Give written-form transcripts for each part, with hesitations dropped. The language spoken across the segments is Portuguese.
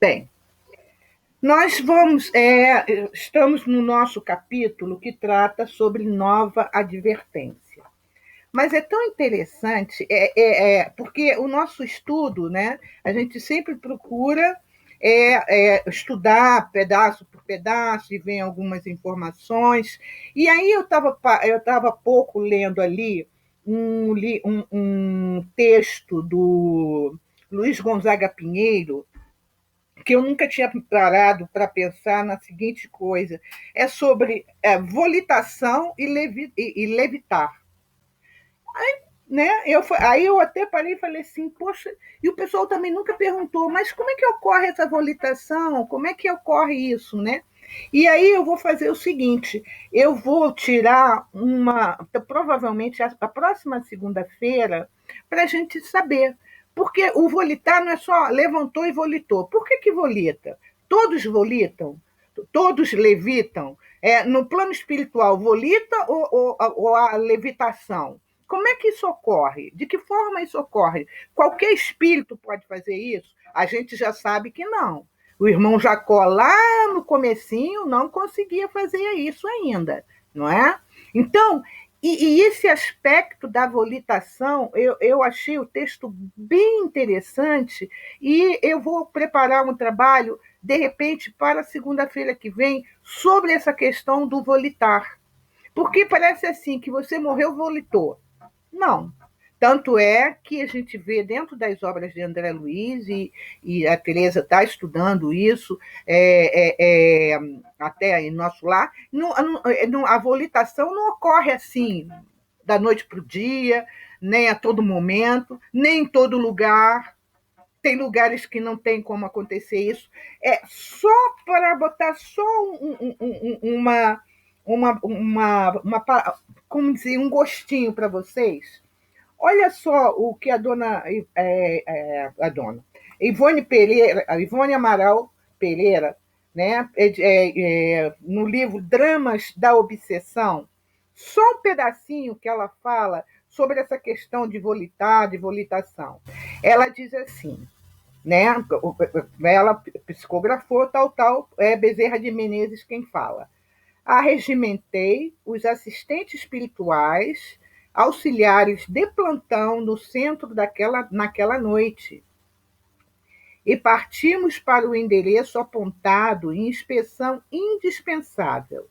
Bem, estamos no nosso capítulo que trata sobre nova advertência. Mas é tão interessante, porque o nosso estudo, né, a gente sempre procura estudar pedaço por pedaço e vem algumas informações. E aí eu tava há pouco lendo ali um texto do Luiz Gonzaga Pinheiro, que eu nunca tinha parado para pensar na seguinte coisa: é sobre volitação e levitar. Né? Aí eu até parei e falei assim, poxa, e o pessoal também nunca perguntou, mas como é que ocorre essa volitação? Como é que ocorre isso, né? E aí eu vou fazer o seguinte, eu vou tirar provavelmente a próxima segunda-feira, para a gente saber. Porque o volitar não é só levantou e volitou. Por que volita? Todos volitam? Todos levitam? No plano espiritual, volita ou a levitação? Como é que isso ocorre? De que forma isso ocorre? Qualquer espírito pode fazer isso? A gente já sabe que não. O irmão Jacó, lá no comecinho, não conseguia fazer isso ainda, não é? Então, e esse aspecto da volitação, eu achei o texto bem interessante e eu vou preparar um trabalho, de repente, para segunda-feira que vem, sobre essa questão do volitar. Porque parece assim, que você morreu, volitou. Não. Tanto é que a gente vê dentro das obras de André Luiz, e a Teresa está estudando isso, até em nosso lar, a volitação não ocorre assim, da noite para o dia, nem a todo momento, nem em todo lugar. Tem lugares que não tem como acontecer isso. É só para botar só como dizer, um gostinho para vocês. Olha só o que a dona Ivone Pereira, a Ivone Amaral Pereira, né, no livro Dramas da Obsessão, só um pedacinho que ela fala sobre essa questão de volitar, de volitação. Ela diz assim, né, ela psicografou, tal, Bezerra de Menezes quem fala. Arregimentei os assistentes espirituais, auxiliares de plantão no centro naquela noite. E partimos para o endereço apontado em inspeção indispensável.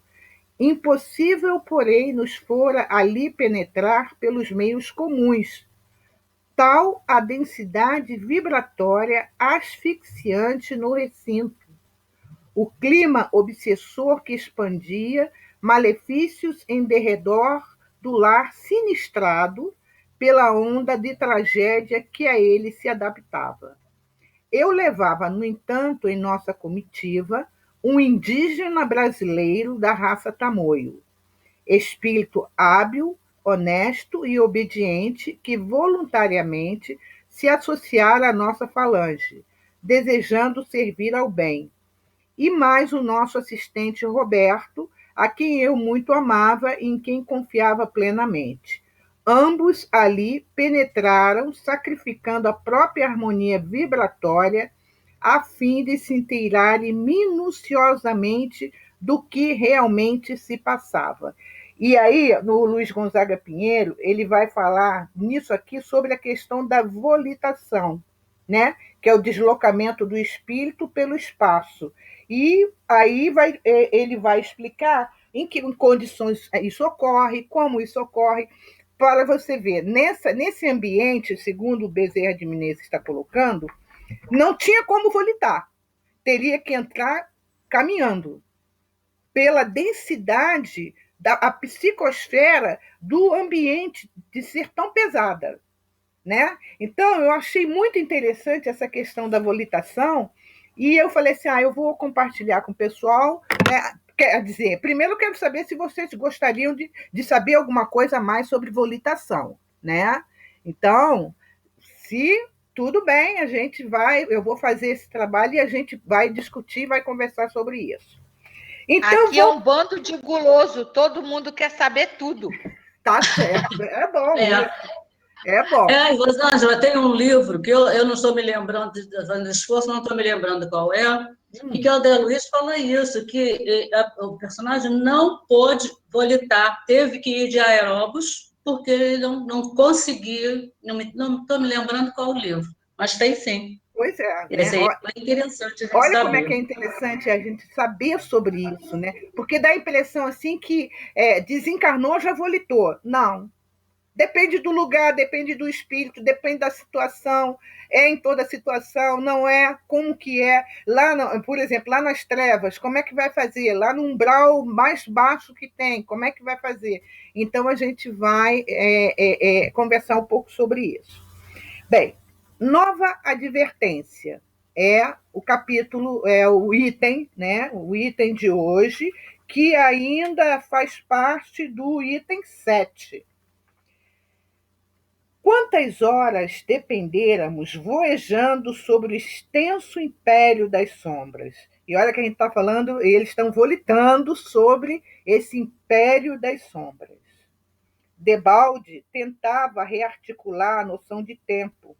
Impossível, porém, nos fora ali penetrar pelos meios comuns, tal a densidade vibratória asfixiante no recinto, o clima obsessor que expandia malefícios em derredor do lar sinistrado pela onda de tragédia que a ele se adaptava. Eu levava, no entanto, em nossa comitiva, um indígena brasileiro da raça tamoio, espírito hábil, honesto e obediente que voluntariamente se associara à nossa falange, desejando servir ao bem, e mais o nosso assistente Roberto, a quem eu muito amava e em quem confiava plenamente. Ambos ali penetraram, sacrificando a própria harmonia vibratória, a fim de se inteirarem minuciosamente do que realmente se passava. E aí, no Luiz Gonzaga Pinheiro, ele vai falar nisso aqui sobre a questão da volitação, né? Que é o deslocamento do espírito pelo espaço. E aí ele vai explicar em que condições isso ocorre, como isso ocorre, para você ver. Nesse ambiente, segundo o Bezerra de Menezes está colocando, não tinha como volitar. Teria que entrar caminhando pela densidade da psicosfera do ambiente de ser tão pesada. Né? Então, eu achei muito interessante essa questão da volitação e eu falei assim, eu vou compartilhar com o pessoal, né? Quer dizer, primeiro eu quero saber se vocês gostariam de saber alguma coisa a mais sobre volitação, né? Então, se tudo bem, eu vou fazer esse trabalho e a gente vai discutir, vai conversar sobre isso. Então, aqui é um bando de guloso, todo mundo quer saber tudo. Tá certo, é bom. É bom. Rosângela, tem um livro que eu não estou me lembrando, fazendo esforço, não estou me lembrando qual é, e que o André Luiz fala isso, que o personagem não pôde volitar, teve que ir de aeróbus, porque ele não conseguiu, não estou me lembrando qual o livro, mas tem sim. Pois é, né? Esse aí é interessante a gente Olha como é que saber. é interessante a gente saber sobre isso, né? Porque dá a impressão assim que desencarnou, já volitou. Não. Depende do lugar, depende do espírito, depende da situação. É em toda situação, não é como que é. Lá, por exemplo, lá nas trevas, como é que vai fazer? Lá no umbral mais baixo que tem, como é que vai fazer? Então a gente vai conversar um pouco sobre isso. Bem, nova advertência é o capítulo, é o item, né? O item de hoje, que ainda faz parte do item 7. Quantas horas dependêramos voejando sobre o extenso império das sombras? E olha que a gente está falando, eles estão volitando sobre esse império das sombras. Debalde tentava rearticular a noção de tempo,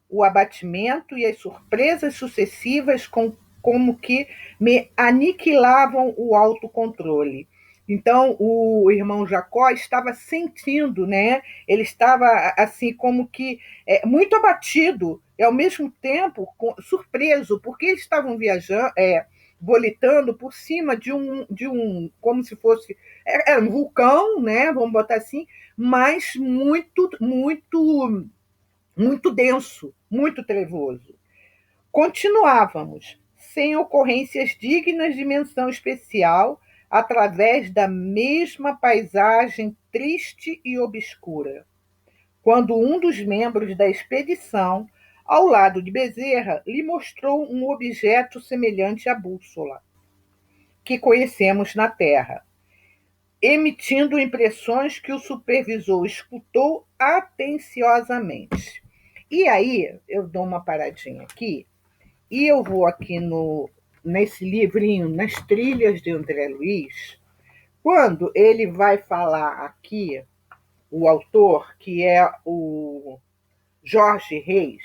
o abatimento e as surpresas sucessivas como que me aniquilavam o autocontrole. Então, o irmão Jacó estava sentindo, né? Ele estava assim como que muito abatido e ao mesmo tempo surpreso, porque eles estavam viajando, volitando por cima de um como se fosse era um vulcão, né? Vamos botar assim, mas muito denso, muito trevoso. Continuávamos, sem ocorrências dignas de menção especial, através da mesma paisagem triste e obscura, quando um dos membros da expedição, ao lado de Bezerra, lhe mostrou um objeto semelhante à bússola, que conhecemos na Terra, emitindo impressões que o supervisor escutou atenciosamente. E aí, eu dou uma paradinha aqui, e eu vou aqui nesse livrinho, Nas Trilhas de André Luiz, quando ele vai falar aqui, o autor, que é o Jorge Reis,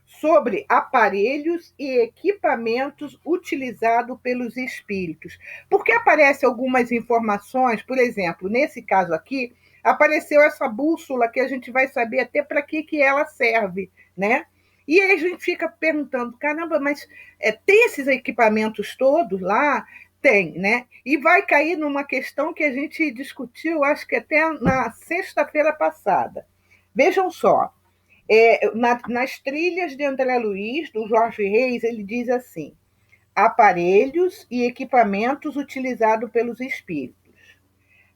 sobre aparelhos e equipamentos utilizados pelos espíritos. Porque aparecem algumas informações, por exemplo, nesse caso aqui, apareceu essa bússola que a gente vai saber até para que ela serve, né? E aí a gente fica perguntando, caramba, mas tem esses equipamentos todos lá? Tem, né? E vai cair numa questão que a gente discutiu, acho que até na sexta-feira passada. Vejam só, nas trilhas de André Luiz, do Jorge Reis, ele diz assim: aparelhos e equipamentos utilizados pelos espíritos.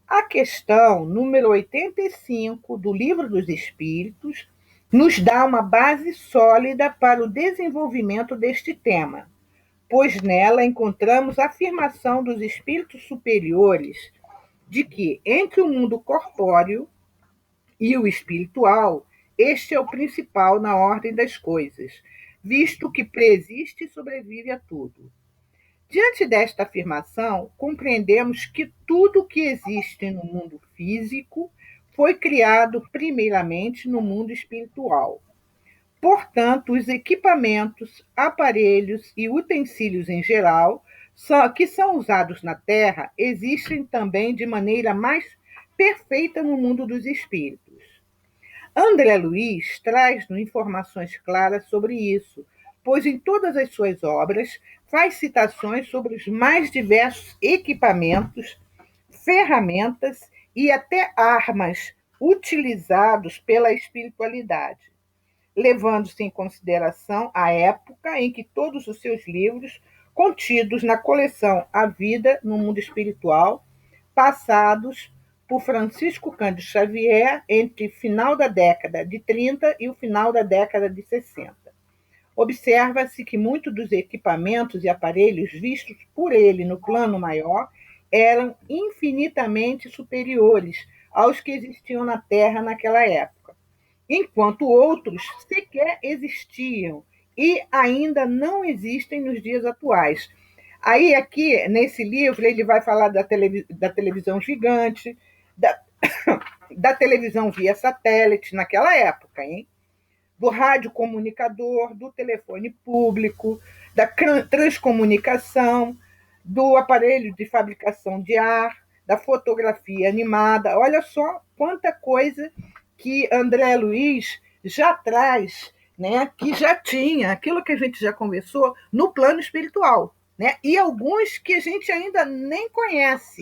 A questão número 85 do Livro dos Espíritos nos dá uma base sólida para o desenvolvimento deste tema, pois nela encontramos a afirmação dos espíritos superiores de que, entre o mundo corpóreo e o espiritual, este é o principal na ordem das coisas, visto que preexiste e sobrevive a tudo. Diante desta afirmação, compreendemos que tudo que existe no mundo físico foi criado primeiramente no mundo espiritual. Portanto, os equipamentos, aparelhos e utensílios em geral que são usados na Terra existem também de maneira mais perfeita no mundo dos espíritos. André Luiz traz-nos informações claras sobre isso, pois em todas as suas obras faz citações sobre os mais diversos equipamentos, ferramentas e até armas utilizados pela espiritualidade, levando-se em consideração a época em que todos os seus livros, contidos na coleção A Vida no Mundo Espiritual, passados por Francisco Cândido Xavier entre o final da década de 30 e o final da década de 60. Observa-se que muitos dos equipamentos e aparelhos vistos por ele no plano maior eram infinitamente superiores aos que existiam na Terra naquela época, enquanto outros sequer existiam e ainda não existem nos dias atuais. Aí, aqui, nesse livro, ele vai falar da televisão gigante, da, da televisão via satélite naquela época, hein? Do radiocomunicador, do telefone público, da transcomunicação, do aparelho de fabricação de ar, da fotografia animada. Olha só quanta coisa que André Luiz já traz, né, que já tinha, aquilo que a gente já conversou, no plano espiritual, né, e alguns que a gente ainda nem conhece.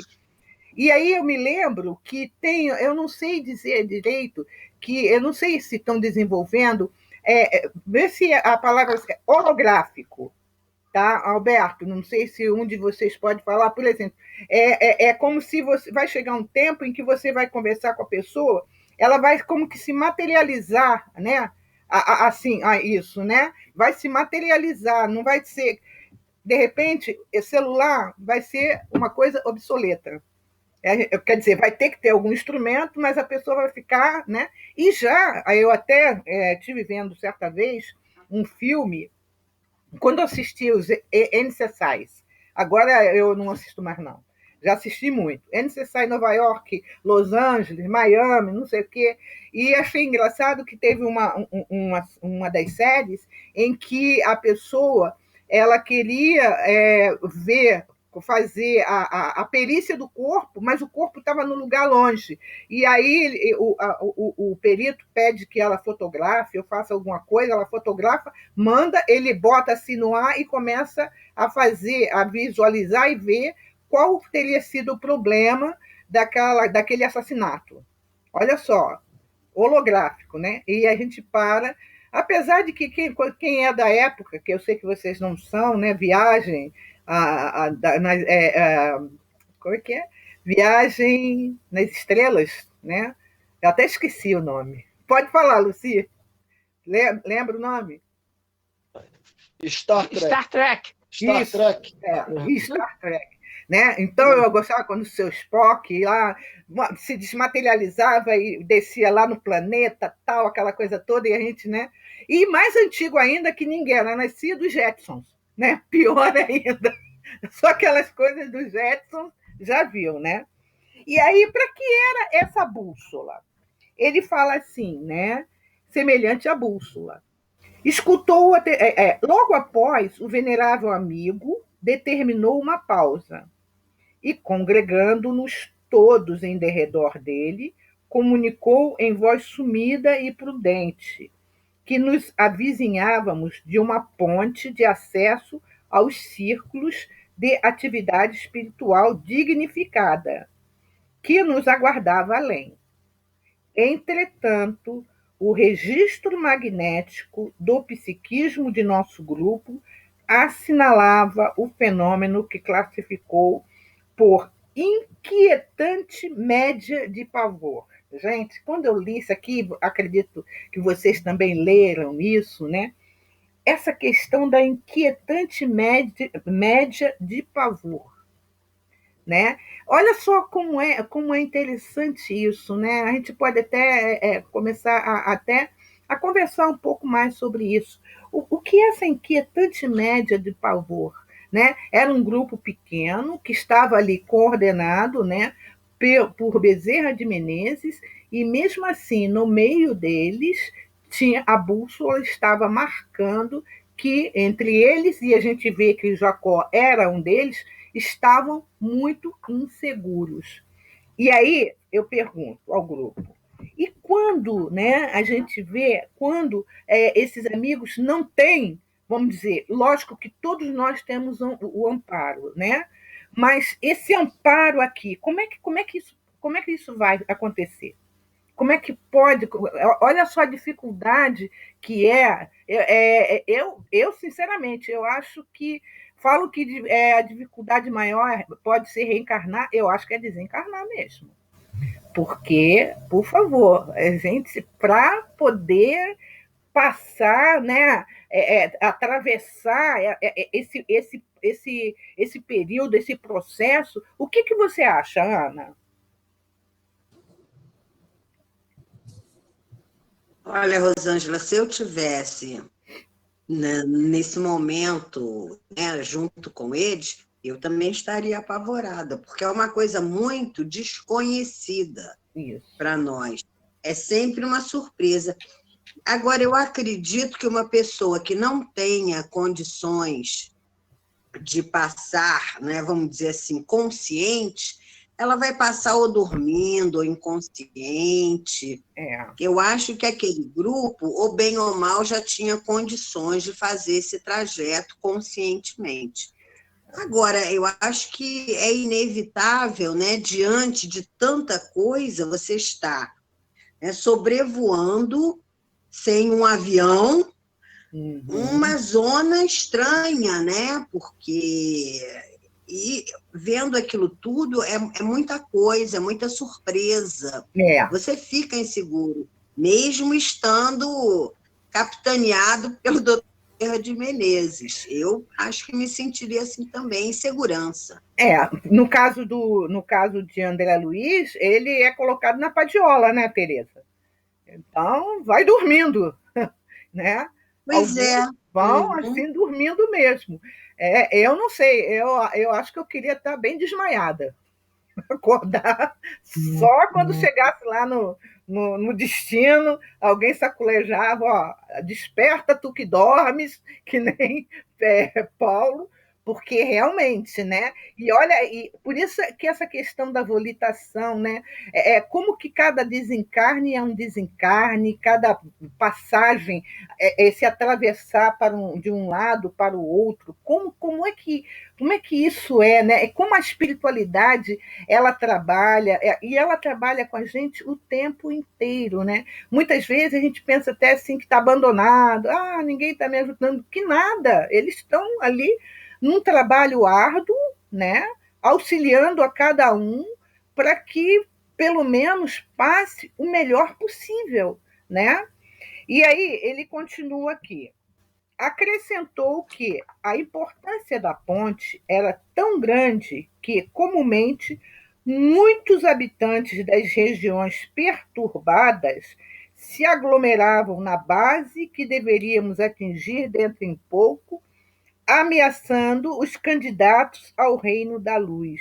E aí eu me lembro que tem, eu não sei dizer direito, que eu não sei se estão desenvolvendo, vê se a palavra é holográfico, tá, Alberto? Não sei se um de vocês pode falar, por exemplo, é como se você vai chegar um tempo em que você vai conversar com a pessoa, ela vai como que se materializar, né? Assim, isso, né? Vai se materializar, não vai ser, de repente, esse celular vai ser uma coisa obsoleta. Quer dizer, vai ter que ter algum instrumento, mas a pessoa vai ficar, né? E já, eu até estive vendo certa vez um filme, quando eu assisti os NCSIs, agora eu não assisto mais não, já assisti muito, NCSI Nova York, Los Angeles, Miami, não sei o quê, e achei engraçado que teve uma das séries em que a pessoa ela queria ver, fazer a perícia do corpo, mas o corpo estava no lugar longe. E aí o perito pede que ela fotografe, ou faça alguma coisa, ela fotografa, manda, ele bota assim no ar e começa a fazer, a visualizar e ver qual teria sido o problema daquele assassinato. Olha só, holográfico, né? E a gente para, apesar de que quem é da época, que eu sei que vocês não são, né? Viagem, como é que é? Viagem nas Estrelas, né? Eu até esqueci o nome. Pode falar, Luci? Lembra o nome? Star Trek. Star Trek. Star Trek. Star Trek. Né? Então eu gostava quando o seu Spock lá se desmaterializava e descia lá no planeta, tal, aquela coisa toda, e a gente, né? E mais antigo ainda que ninguém era nascido, os Jetsons, né? Pior ainda. Só aquelas coisas dos Jetsons já viu, né? E aí, para que era essa bússola? Ele fala assim, né? Semelhante à bússola. Escutou, logo após, o venerável amigo determinou uma pausa e, congregando-nos todos em derredor dele, comunicou em voz sumida e prudente que nos avizinhávamos de uma ponte de acesso aos círculos de atividade espiritual dignificada, que nos aguardava além. Entretanto, o registro magnético do psiquismo de nosso grupo assinalava o fenômeno que classificou por inquietante média de pavor. Gente, quando eu li isso aqui, acredito que vocês também leram isso, né? Essa questão da inquietante média de pavor, né? Olha só como é interessante isso, né? A gente pode até começar até a conversar um pouco mais sobre isso. O que é essa inquietante média de pavor? Né? Era um grupo pequeno que estava ali coordenado, né, por Bezerra de Menezes, e mesmo assim, no meio deles, a bússola estava marcando que entre eles, e a gente vê que Jacó era um deles, estavam muito inseguros. E aí eu pergunto ao grupo, e quando, né, a gente vê, quando esses amigos não têm, vamos dizer, lógico que todos nós temos o amparo, né? Mas esse amparo aqui, como é que isso vai acontecer? Como é que pode? Olha só a dificuldade que eu sinceramente, eu acho que falo que a dificuldade maior pode ser reencarnar, eu acho que é desencarnar mesmo. Porque, por favor, a gente, para poder passar, né, atravessar esse período, esse processo, o que você acha, Ana? Olha, Rosângela, se eu tivesse, né, nesse momento, né, junto com eles, eu também estaria apavorada, porque é uma coisa muito desconhecida para nós. É sempre uma surpresa. Agora, eu acredito que uma pessoa que não tenha condições de passar, né, vamos dizer assim, consciente, ela vai passar ou dormindo, ou inconsciente. Eu acho que aquele grupo, ou bem ou mal, já tinha condições de fazer esse trajeto conscientemente. Agora, eu acho que é inevitável, né, diante de tanta coisa, você está, né, sobrevoando sem um avião, uma zona estranha, né? Porque e vendo aquilo tudo é muita coisa, é muita surpresa. Você fica inseguro, mesmo estando capitaneado pelo doutor de Menezes. Eu acho que me sentiria assim também, em segurança. No caso de André Luiz, ele é colocado na padiola, né, Tereza? Então, vai dormindo, né? Pois é. Vão assim dormindo mesmo. Eu não sei, eu acho que eu queria estar bem desmaiada. Acordar só quando chegasse lá no destino, alguém saculejava, ó, desperta tu que dormes, que nem Paulo, porque realmente, né? E olha, e por isso que essa questão da volitação, né? Como que cada desencarne é um desencarne, cada passagem se atravessar de um lado para o outro, como é que isso é, né? Como a espiritualidade ela trabalha, e ela trabalha com a gente o tempo inteiro, né? Muitas vezes a gente pensa até assim que está abandonado, ninguém está me ajudando, que nada, eles estão ali num trabalho árduo, né? Auxiliando a cada um para que pelo menos passe o melhor possível, né? E aí ele continua aqui. Acrescentou que a importância da ponte era tão grande que, comumente, muitos habitantes das regiões perturbadas se aglomeravam na base que deveríamos atingir dentro em pouco, ameaçando os candidatos ao reino da luz.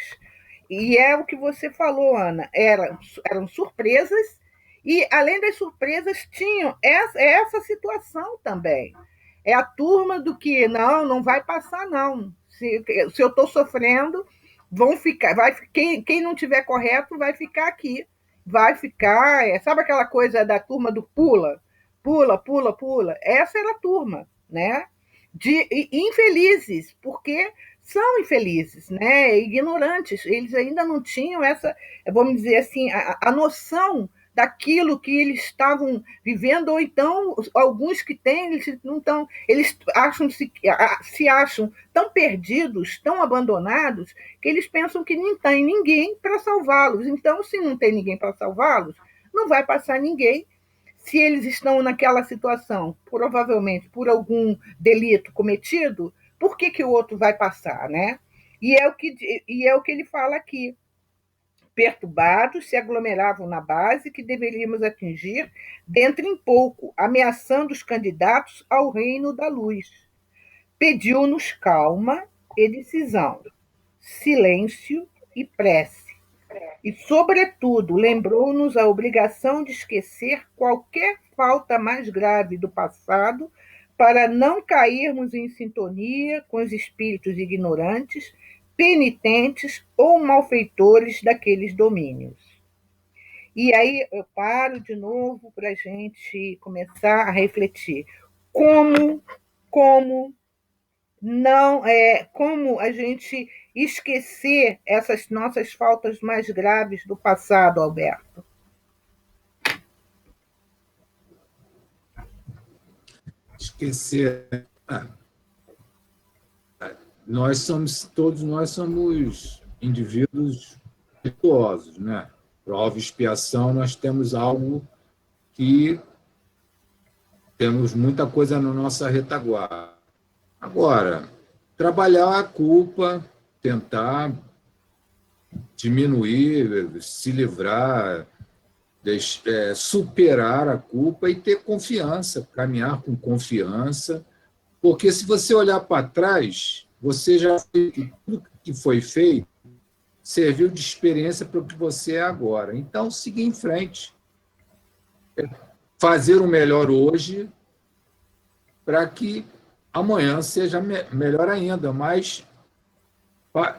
E é o que você falou, Ana, eram surpresas, e, além das surpresas, tinham essa situação também. É a turma do que não vai passar, não. Se eu estou sofrendo, vão ficar. Quem não tiver correto vai ficar aqui. Vai ficar. Sabe aquela coisa da turma do pula? Pula, pula, pula. Essa era a turma, né? De infelizes, porque são infelizes, né? Ignorantes. Eles ainda não tinham essa, vamos dizer assim, a noção daquilo que eles estavam vivendo, ou então alguns que têm, eles não estão, eles se acham tão perdidos, tão abandonados, que eles pensam que não tem ninguém para salvá-los. Então, se não tem ninguém para salvá-los, não vai passar ninguém. Se eles estão naquela situação, provavelmente por algum delito cometido, por que o outro vai passar, né? E é o que ele fala aqui. Perturbados, se aglomeravam na base que deveríamos atingir dentro em pouco, ameaçando os candidatos ao reino da luz. Pediu-nos calma e decisão, silêncio e prece. E, sobretudo, lembrou-nos a obrigação de esquecer qualquer falta mais grave do passado para não cairmos em sintonia com os espíritos ignorantes, penitentes ou malfeitores daqueles domínios. E aí eu paro de novo para a gente começar a refletir. Como a gente esquecer essas nossas faltas mais graves do passado, Alberto? Esquecer. Todos nós somos indivíduos virtuosos, né? Prova e expiação, nós temos algo que temos muita coisa na nossa retaguarda. Agora, trabalhar a culpa, tentar diminuir, se livrar, superar a culpa e ter confiança, caminhar com confiança, porque se você olhar para trás, você já fez tudo que foi feito, serviu de experiência para o que você é agora. Então, seguir em frente. Fazer o melhor hoje para que amanhã seja melhor ainda, mas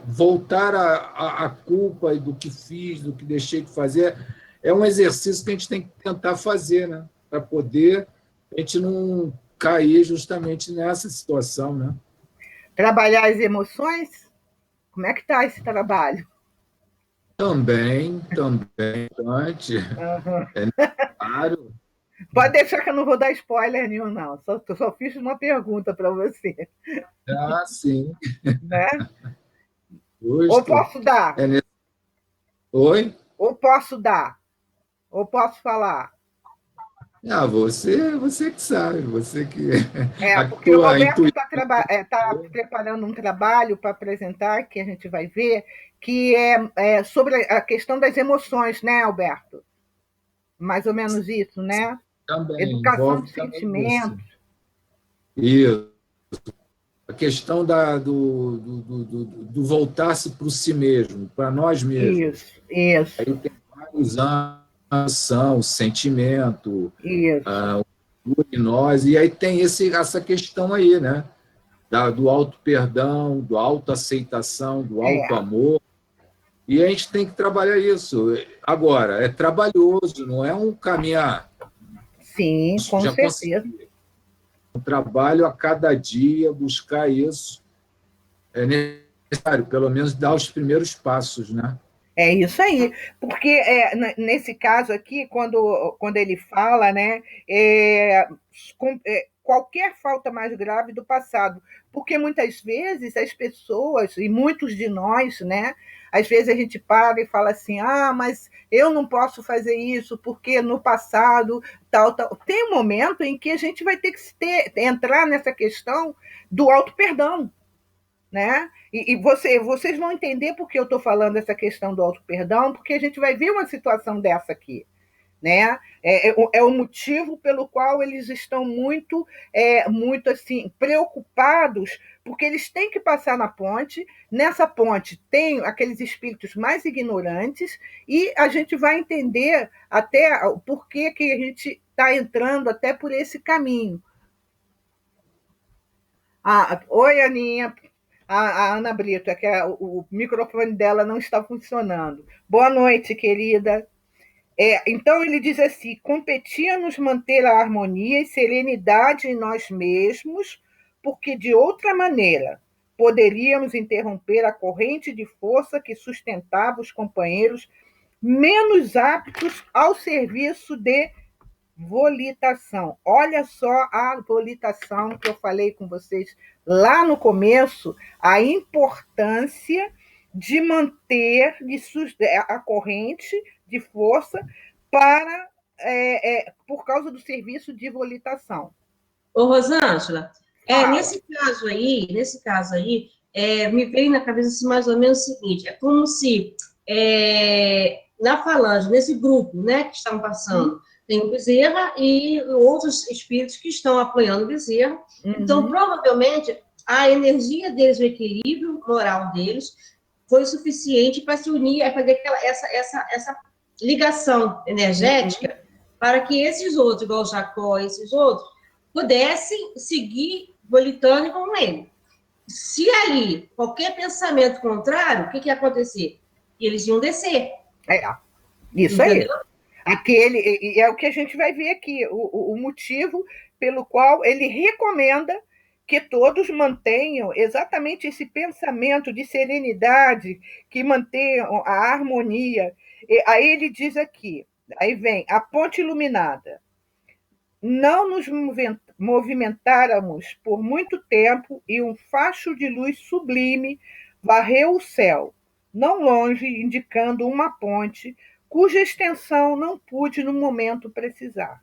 voltar à culpa do que fiz, do que deixei de fazer, é um exercício que a gente tem que tentar fazer, né? Para poder a gente não cair justamente nessa situação, né? Trabalhar as emoções? Como é que está esse trabalho? Também, antes, Uhum. é necessário. Pode deixar que eu não vou dar spoiler nenhum, não. Só fiz uma pergunta para você. Ah, sim. Né? Ou Justo. posso dar? Oi? Ou posso dar? Ou posso falar? Ah, você que sabe, você que a Porque o tua Roberto intuição. está preparando um trabalho para apresentar, que a gente vai ver, que é sobre a questão das emoções, né, Alberto? Mais ou menos isso, né? Também Educação envolve de também isso. sentimentos. Isso. A questão do voltar-se para o si mesmo, para nós mesmos. Isso. Aí tem vários anos, sentimento, Isso. em nós, e aí tem essa questão aí, né? Do auto-perdão, do auto-aceitação, do auto-amor. E a gente tem que trabalhar isso. Agora, é trabalhoso, não é um caminhar. Sim, com Já certeza. consegui. Um trabalho a cada dia, buscar isso. É necessário, pelo menos, dar os primeiros passos, né? É isso aí, porque nesse caso aqui, quando ele fala, né, qualquer falta mais grave do passado, porque muitas vezes as pessoas, e muitos de nós, né, às vezes a gente para e fala assim, mas eu não posso fazer isso porque no passado, tal. Tem um momento em que a gente vai ter que entrar nessa questão do auto-perdão, né? E vocês vão entender por que eu estou falando essa questão do auto-perdão, porque a gente vai ver uma situação dessa aqui. Né? É o motivo pelo qual eles estão muito assim, preocupados, porque eles têm que passar na ponte. Nessa ponte tem aqueles espíritos mais ignorantes, e a gente vai entender até o porquê que a gente está entrando até por esse caminho. Oi, Aninha. A Ana Brito, é que o microfone dela não está funcionando. Boa noite, querida. Então, ele diz assim: competia-nos manter a harmonia e serenidade em nós mesmos, porque, de outra maneira, poderíamos interromper a corrente de força que sustentava os companheiros menos aptos ao serviço de volitação. Olha só a volitação que eu falei com vocês lá no começo, a importância de manter a corrente de força por causa do serviço de volitação. Ô, Rosângela, nesse caso aí, me veio na cabeça assim, mais ou menos o seguinte, é como se na falange, nesse grupo, né, que estão passando, tem o Bezerra e outros espíritos que estão apoiando o Bezerra. Então, provavelmente, a energia deles, o equilíbrio moral deles, foi suficiente para se unir, para fazer essa ligação energética, para que esses outros, igual o Jacó, esses outros, pudessem seguir volitando com ele. Se ali, qualquer pensamento contrário, o que ia acontecer? Eles iam descer. Isso entendeu? Aí. É o que a gente vai ver aqui, o motivo pelo qual ele recomenda que todos mantenham exatamente esse pensamento de serenidade, que mantenham a harmonia. Aí ele diz aqui, aí vem a ponte iluminada. Não nos movimentáramos por muito tempo e um facho de luz sublime varreu o céu, não longe, indicando uma ponte cuja extensão não pude no momento precisar.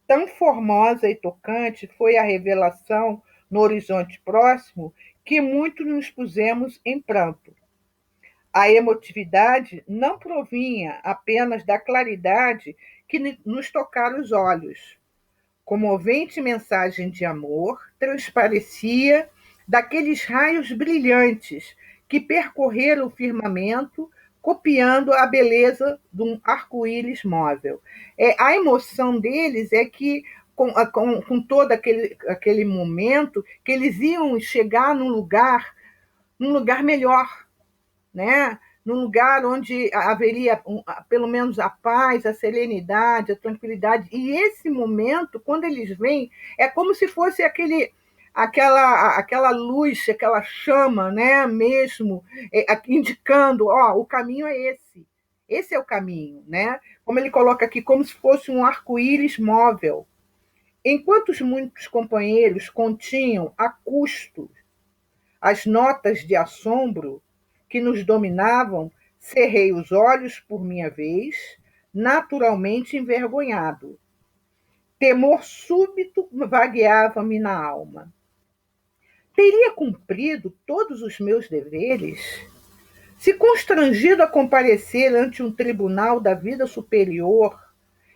Tão formosa e tocante foi a revelação no horizonte próximo que muito nos pusemos em pranto. A emotividade não provinha apenas da claridade que nos tocara os olhos. Comovente mensagem de amor transparecia daqueles raios brilhantes que percorreram o firmamento, copiando a beleza de um arco-íris móvel. A emoção deles é que, com todo aquele momento, que eles iam chegar num lugar melhor, né? Num lugar onde haveria pelo menos a paz, a serenidade, a tranquilidade. E esse momento, quando eles vêm, é como se fosse aquela luz, aquela chama, né? Mesmo indicando, o caminho é esse. Esse é o caminho, né? Como ele coloca aqui, como se fosse um arco-íris móvel. Enquanto muitos companheiros continham a custo as notas de assombro que nos dominavam, cerrei os olhos por minha vez, naturalmente envergonhado. Temor súbito vagueava-me na alma. Teria cumprido todos os meus deveres? Se constrangido a comparecer ante um tribunal da vida superior,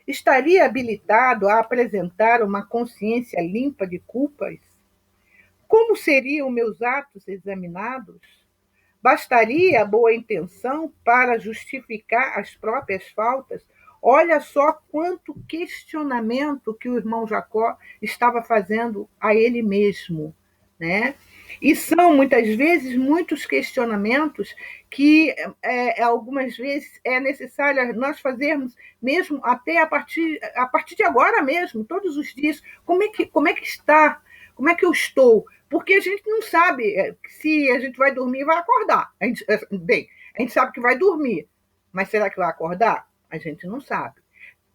estaria habilitado a apresentar uma consciência limpa de culpas? Como seriam meus atos examinados? Bastaria a boa intenção para justificar as próprias faltas? Olha só quanto questionamento que o irmão Jacó estava fazendo a ele mesmo, né? E são, muitas vezes, muitos questionamentos que, algumas vezes, é necessário nós fazermos, mesmo até a partir de agora mesmo, todos os dias. Como é que está? Como é que eu estou? Porque a gente não sabe se a gente vai dormir e vai acordar. A gente sabe que vai dormir, mas será que vai acordar? A gente não sabe.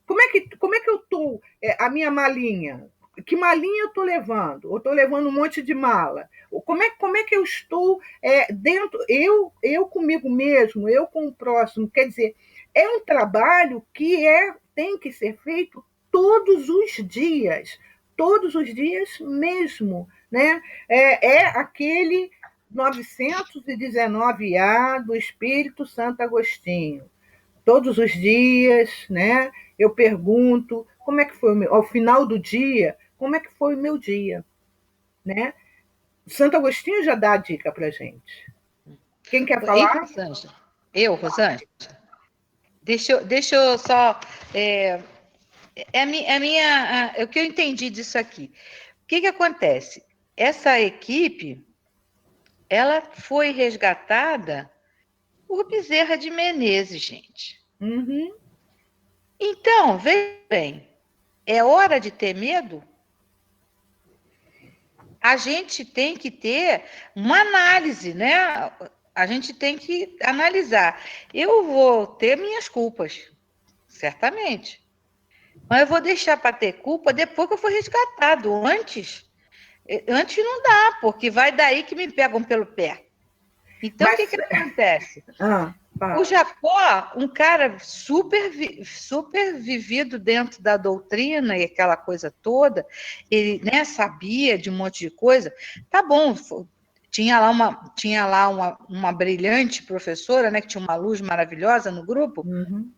Como é que eu estou? A minha malinha? Que malinha eu estou levando? Eu estou levando um monte de mala? Como é que eu estou dentro? Eu comigo mesmo, eu com o próximo. Quer dizer, é um trabalho que tem que ser feito todos os dias mesmo, né? Aquele 919A do Espírito Santo Agostinho. Todos os dias, né? Eu pergunto como é que foi ao final do dia, como é que foi o meu dia, né? Santo Agostinho já dá a dica para gente. Quem quer falar? Rosângela. Rosângela. Deixa eu só... o que eu entendi disso aqui. O que acontece? Essa equipe, ela foi resgatada por Bezerra de Menezes, gente. Uhum. Então, veja bem, é hora de ter medo? A gente tem que ter uma análise, né? A gente tem que analisar. Eu vou ter minhas culpas, certamente. Mas eu vou deixar para ter culpa depois que eu for resgatado. Antes não dá, porque vai daí que me pegam pelo pé. Então, o que acontece? O Jacó, um cara super vivido dentro da doutrina e aquela coisa toda, ele, né, sabia de um monte de coisa. Tá bom, tinha lá uma brilhante professora, né, que tinha uma luz maravilhosa no grupo. Uhum.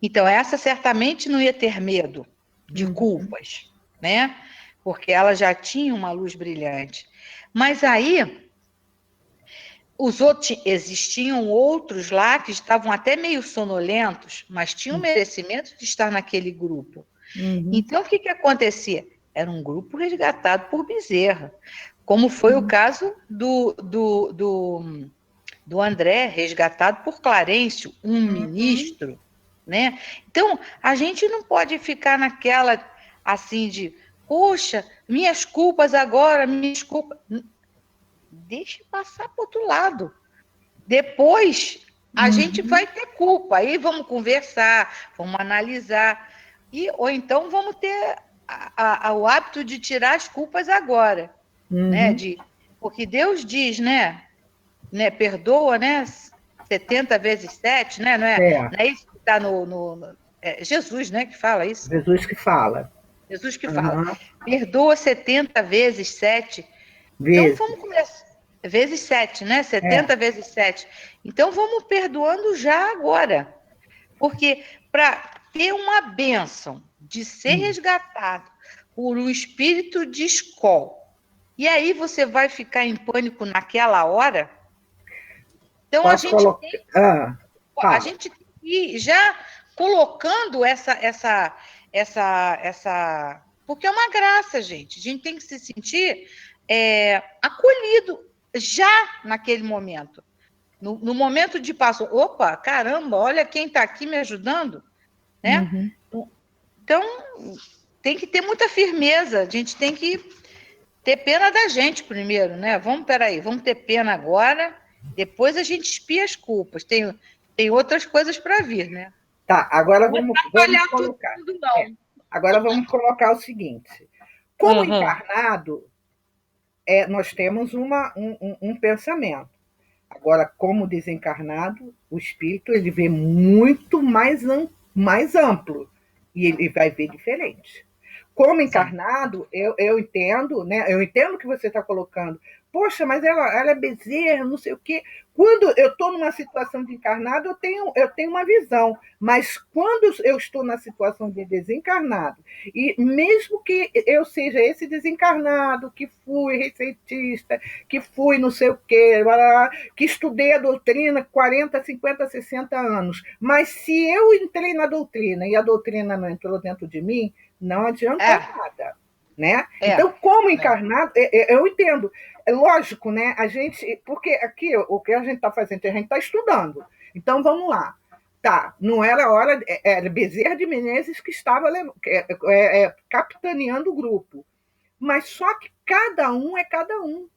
Então, essa certamente não ia ter medo de culpas, né? Porque ela já tinha uma luz brilhante. Mas aí, existiam outros lá que estavam até meio sonolentos, mas tinham merecimento de estar naquele grupo. Uhum. Então, o que acontecia? Era um grupo resgatado por Bezerra, como foi o caso do André, resgatado por Clarencio, um ministro, né? Então, a gente não pode ficar naquela, assim, de, poxa, minhas culpas agora, minhas culpas... Deixa passar para o outro lado. Depois, a gente vai ter culpa. Aí vamos conversar, vamos analisar. Ou então vamos ter o hábito de tirar as culpas agora. Né? Porque Deus diz, né? Perdoa, né? 70 vezes 7, né? Não é isso que está Jesus, né, que fala isso? Jesus que fala. Jesus que fala. Perdoa 70 vezes 7. Vezes. Então, vamos começar. Vezes 7, né? 70 vezes 7. Então, vamos perdoando já agora. Porque para ter uma bênção de ser resgatado por um espírito de escola, E aí você vai ficar em pânico naquela hora? Então Posso colocar... a gente tem que ir já colocando porque é uma graça, gente. A gente tem que se sentir acolhido já naquele momento. No momento de passo, opa, caramba, olha quem está aqui me ajudando, né? Uhum. Então, tem que ter muita firmeza, a gente tem que ter pena da gente primeiro, né? Vamos ter pena agora, depois a gente expia as culpas. Tem outras coisas para vir, né? Tá, agora vamos colocar. Tudo, não. Agora vamos colocar o seguinte: como encarnado, nós temos um pensamento. Agora, como desencarnado, o espírito ele vê muito mais amplo e ele vai ver diferente. Como encarnado, eu entendo, né? Eu entendo o que você está colocando. Poxa, mas ela é bezerra, não sei o quê. Quando eu estou numa situação de encarnado, eu tenho uma visão. Mas quando eu estou na situação de desencarnado, e mesmo que eu seja esse desencarnado, que fui receitista, que fui não sei o quê, que estudei a doutrina 40, 50, 60 anos, mas se eu entrei na doutrina e a doutrina não entrou dentro de mim, não adianta nada, né? Então, como encarnado, eu entendo. É lógico, né? A gente, porque aqui o que a gente está fazendo, a gente está estudando. Então, vamos lá. Tá, não era hora, era Bezerra de Menezes que estava capitaneando o grupo. Mas só que cada um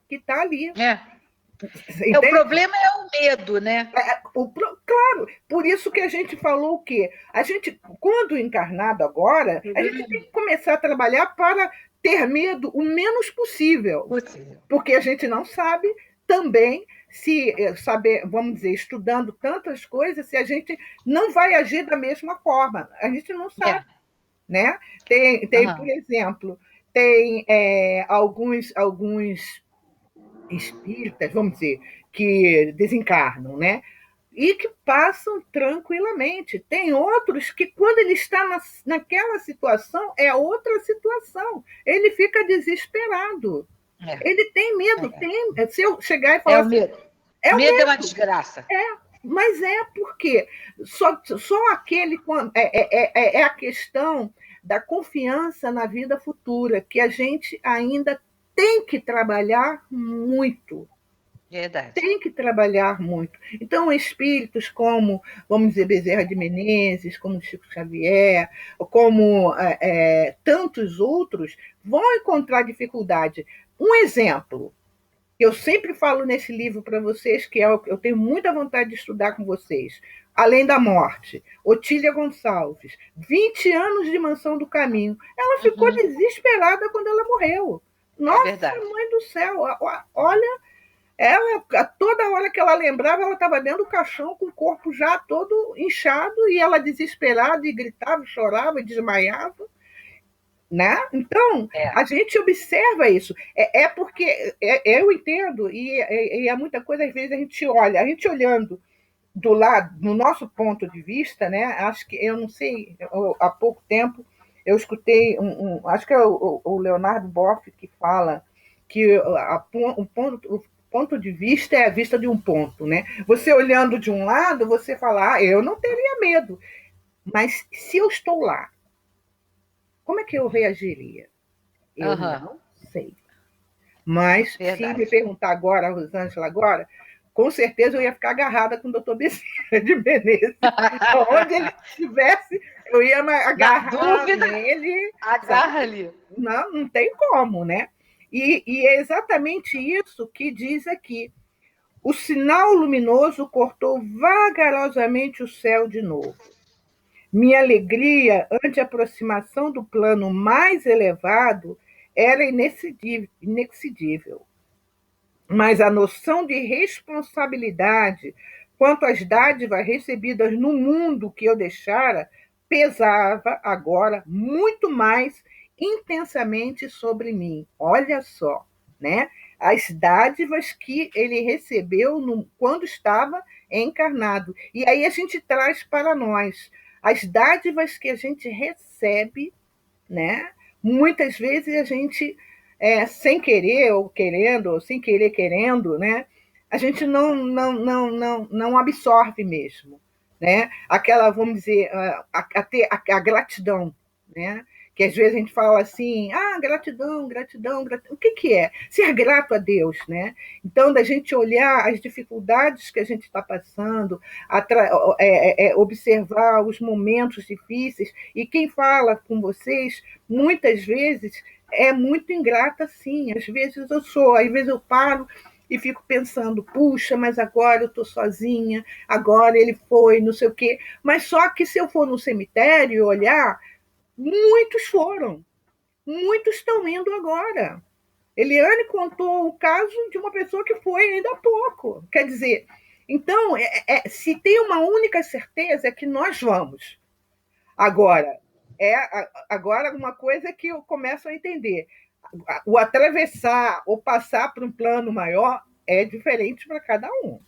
que está ali. O problema é o medo, né? Claro, por isso que a gente falou o quê? A gente, quando encarnado agora, a gente tem que começar a trabalhar para ter medo o menos possível. Porque a gente não sabe também se saber, vamos dizer, estudando tantas coisas, se a gente não vai agir da mesma forma. A gente não sabe. Né? Tem por exemplo, tem alguns espíritas, vamos dizer, que desencarnam, né? E que passam tranquilamente. Tem outros que, quando ele está naquela situação, é outra situação. Ele fica desesperado. Ele tem medo. Se eu chegar e falar o medo. Medo é uma desgraça. Mas porque só aquele... É a questão da confiança na vida futura, que a gente ainda tem que trabalhar muito. Verdade. Tem que trabalhar muito. Então, espíritos como, vamos dizer, Bezerra de Menezes, como Chico Xavier, como tantos outros, vão encontrar dificuldade. Um exemplo, eu sempre falo nesse livro para vocês, que eu tenho muita vontade de estudar com vocês, Além da Morte, Otília Gonçalves, 20 anos de Mansão do Caminho. Ela ficou desesperada quando ela morreu. Nossa, mãe do céu, olha, ela, toda hora que ela lembrava, ela estava dentro do caixão com o corpo já todo inchado e ela desesperada e gritava, chorava, desmaiava. Né? Então, a gente observa isso. Porque eu entendo, e é muita coisa, às vezes a gente olhando do lado, no nosso ponto de vista, né? Acho que, eu não sei, há pouco tempo eu escutei, acho que é o Leonardo Boff que fala que o ponto de vista é a vista de um ponto, né? Você olhando de um lado, você fala, eu não teria medo, mas se eu estou lá, como é que eu reagiria? Eu não sei. Mas, se me perguntar agora, a Rosângela agora, com certeza eu ia ficar agarrada com o doutor Bezerra de Menezes. Onde ele estivesse, eu ia agarrar nele. Agarra ali. Não tem como, né? E é exatamente isso que diz aqui. O sinal luminoso cortou vagarosamente o céu de novo. Minha alegria ante a aproximação do plano mais elevado era inexcedível. Mas a noção de responsabilidade quanto às dádivas recebidas no mundo que eu deixara pesava agora muito mais intensamente sobre mim. Olha só, né? As dádivas que ele recebeu quando estava encarnado. E aí a gente traz para nós as dádivas que a gente recebe, né? Muitas vezes a gente sem querer ou querendo, ou sem querer querendo, né? A gente não absorve mesmo, né? Aquela, vamos dizer, a gratidão, né? Que às vezes a gente fala assim, gratidão, gratidão, gratidão. O que é? Ser grato a Deus, né? Então, da gente olhar as dificuldades que a gente está passando, observar os momentos difíceis, e quem fala com vocês, muitas vezes, é muito ingrata, sim. Às vezes eu sou, às vezes eu paro e fico pensando, puxa, mas agora eu estou sozinha, agora ele foi, não sei o quê. Mas só que se eu for no cemitério e olhar, muitos foram, muitos estão indo agora. Eliane contou o caso de uma pessoa que foi ainda há pouco. Quer dizer, então, se tem uma única certeza é que nós vamos. Agora, agora uma coisa que eu começo a entender. O atravessar ou passar para um plano maior é diferente para cada um.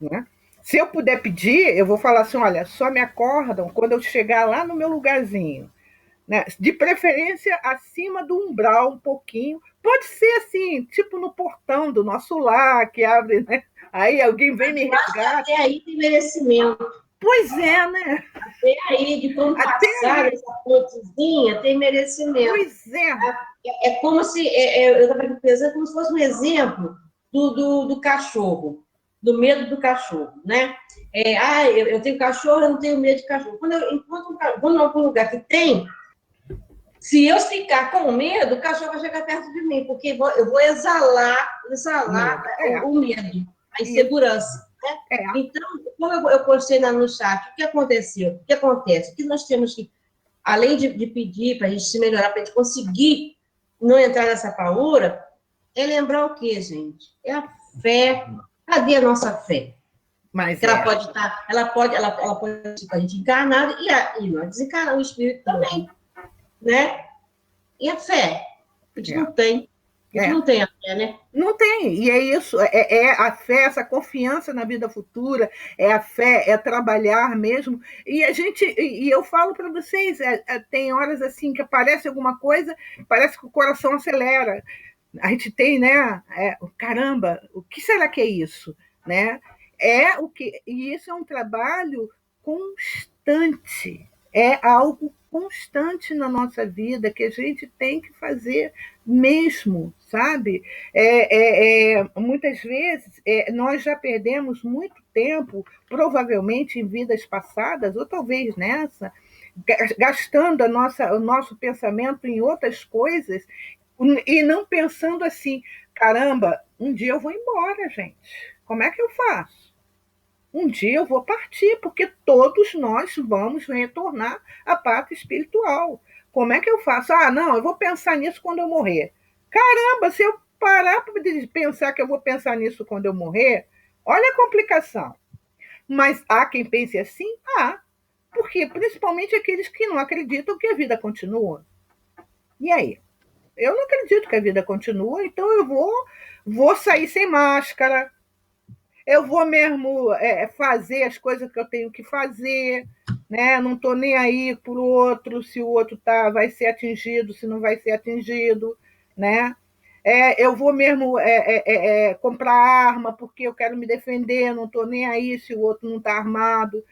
Né? Se eu puder pedir, eu vou falar assim, olha, só me acordam quando eu chegar lá no meu lugarzinho. Né? De preferência acima do umbral um pouquinho. Pode ser assim, tipo no portão do nosso lar, que abre, né? Aí alguém vem me resgatar. Até aí tem merecimento. Pois é, né? Até aí, de como passar essa pontezinha, tem merecimento. Pois é. É como se, eu estava pensando, como se fosse um exemplo do cachorro, do medo do cachorro, né? Eu tenho cachorro, eu não tenho medo de cachorro. Quando eu encontro vou em algum lugar que tem, se eu ficar com medo, o cachorro vai chegar perto de mim, porque eu vou exalar o medo, a insegurança. Né? Então, como eu postei no chat, o que aconteceu? O que acontece? Que nós temos que, além de pedir para a gente se melhorar, para a gente conseguir não entrar nessa paura, é lembrar o quê, gente? É a fé. Cadê a nossa fé? Mas ela pode estar, ela pode ser com a gente encarnada e nós desencarnar o espírito também. Né? E a fé? A gente não tem. A gente não tem a fé, né? Não tem. E é isso. A fé, essa confiança na vida futura, é a fé, é trabalhar mesmo. E eu falo para vocês, tem horas assim que aparece alguma coisa, parece que o coração acelera. A gente tem, né? Caramba, o que será que é isso? Né? E isso é um trabalho constante. É algo constante na nossa vida que a gente tem que fazer mesmo, sabe? Muitas vezes nós já perdemos muito tempo, provavelmente em vidas passadas, ou talvez nessa, gastando o nosso pensamento em outras coisas e não pensando assim, caramba, um dia eu vou embora, gente. Como é que eu faço? Um dia eu vou partir, porque todos nós vamos retornar à pátria espiritual. Como é que eu faço? Não, eu vou pensar nisso quando eu morrer. Caramba, se eu parar para pensar que eu vou pensar nisso quando eu morrer, olha a complicação. Mas há quem pense assim? Porque principalmente aqueles que não acreditam que a vida continua. E aí? Eu não acredito que a vida continua, então eu vou sair sem máscara, eu vou mesmo fazer as coisas que eu tenho que fazer, né? Não estou nem aí para o outro, se o outro vai ser atingido, se não vai ser atingido, né? Eu vou mesmo comprar arma porque eu quero me defender, não estou nem aí se o outro não está armado.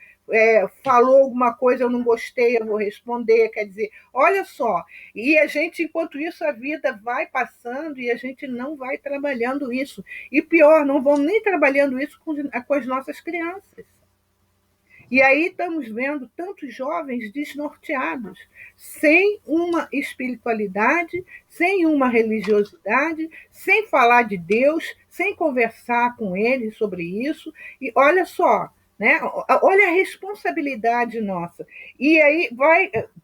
Falou alguma coisa, eu não gostei, eu vou responder. Quer dizer, olha só, e a gente, enquanto isso, a vida vai passando e a gente não vai trabalhando isso. E pior, não vamos nem trabalhando isso com as nossas crianças. E aí estamos vendo tantos jovens desnorteados, sem uma espiritualidade, sem uma religiosidade, sem falar de Deus, sem conversar com eles sobre isso. E olha só, né? Olha a responsabilidade nossa. E aí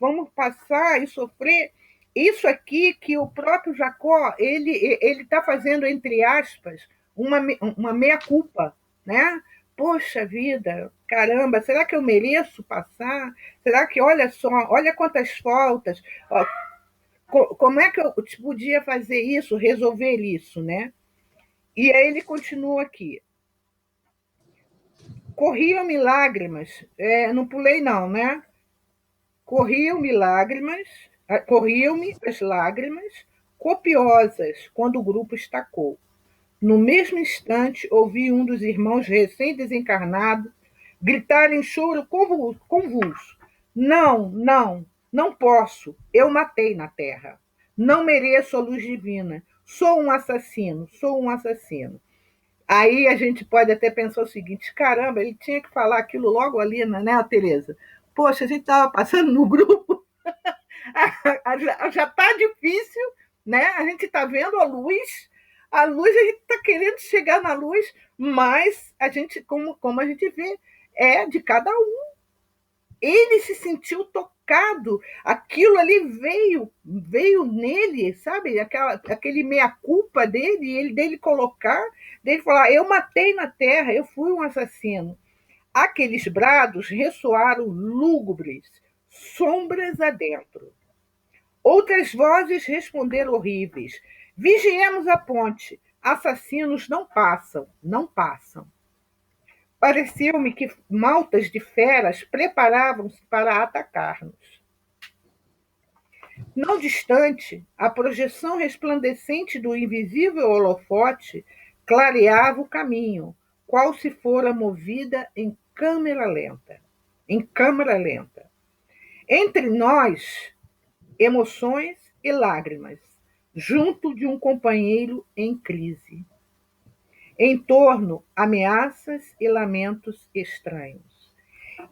vamos passar e sofrer isso aqui que o próprio Jacó ele está fazendo, entre aspas, uma meia-culpa, né? Poxa vida, caramba, será que eu mereço passar? Será que, olha só, olha quantas faltas, como é que eu podia fazer isso, resolver isso, né? E aí ele continua aqui. Corriam-me lágrimas, não pulei não, né? Corriam-me as lágrimas, copiosas quando o grupo estacou. No mesmo instante, ouvi um dos irmãos recém-desencarnados gritar em choro convulso: Não, não, não posso. Eu matei na terra. Não mereço a luz divina. Sou um assassino, sou um assassino. Aí a gente pode até pensar o seguinte: caramba, ele tinha que falar aquilo logo ali, né, Tereza? Poxa, a gente estava passando no grupo, já está difícil, né? A gente está vendo a luz a gente está querendo chegar na luz, mas a gente, como a gente vê, é de cada um. Ele se sentiu tocado, aquilo ali veio nele, sabe? Aquele meia-culpa dele colocar, dele falar: eu matei na terra, eu fui um assassino. Aqueles brados ressoaram lúgubres, sombras adentro. Outras vozes responderam horríveis: vigiemos a ponte, assassinos não passam, não passam. Pareceu-me que maltas de feras preparavam-se para atacar-nos. Não distante, a projeção resplandecente do invisível holofote clareava o caminho, qual se fora movida em câmera lenta. Entre nós, emoções e lágrimas, junto de um companheiro em crise. Em torno, ameaças e lamentos estranhos.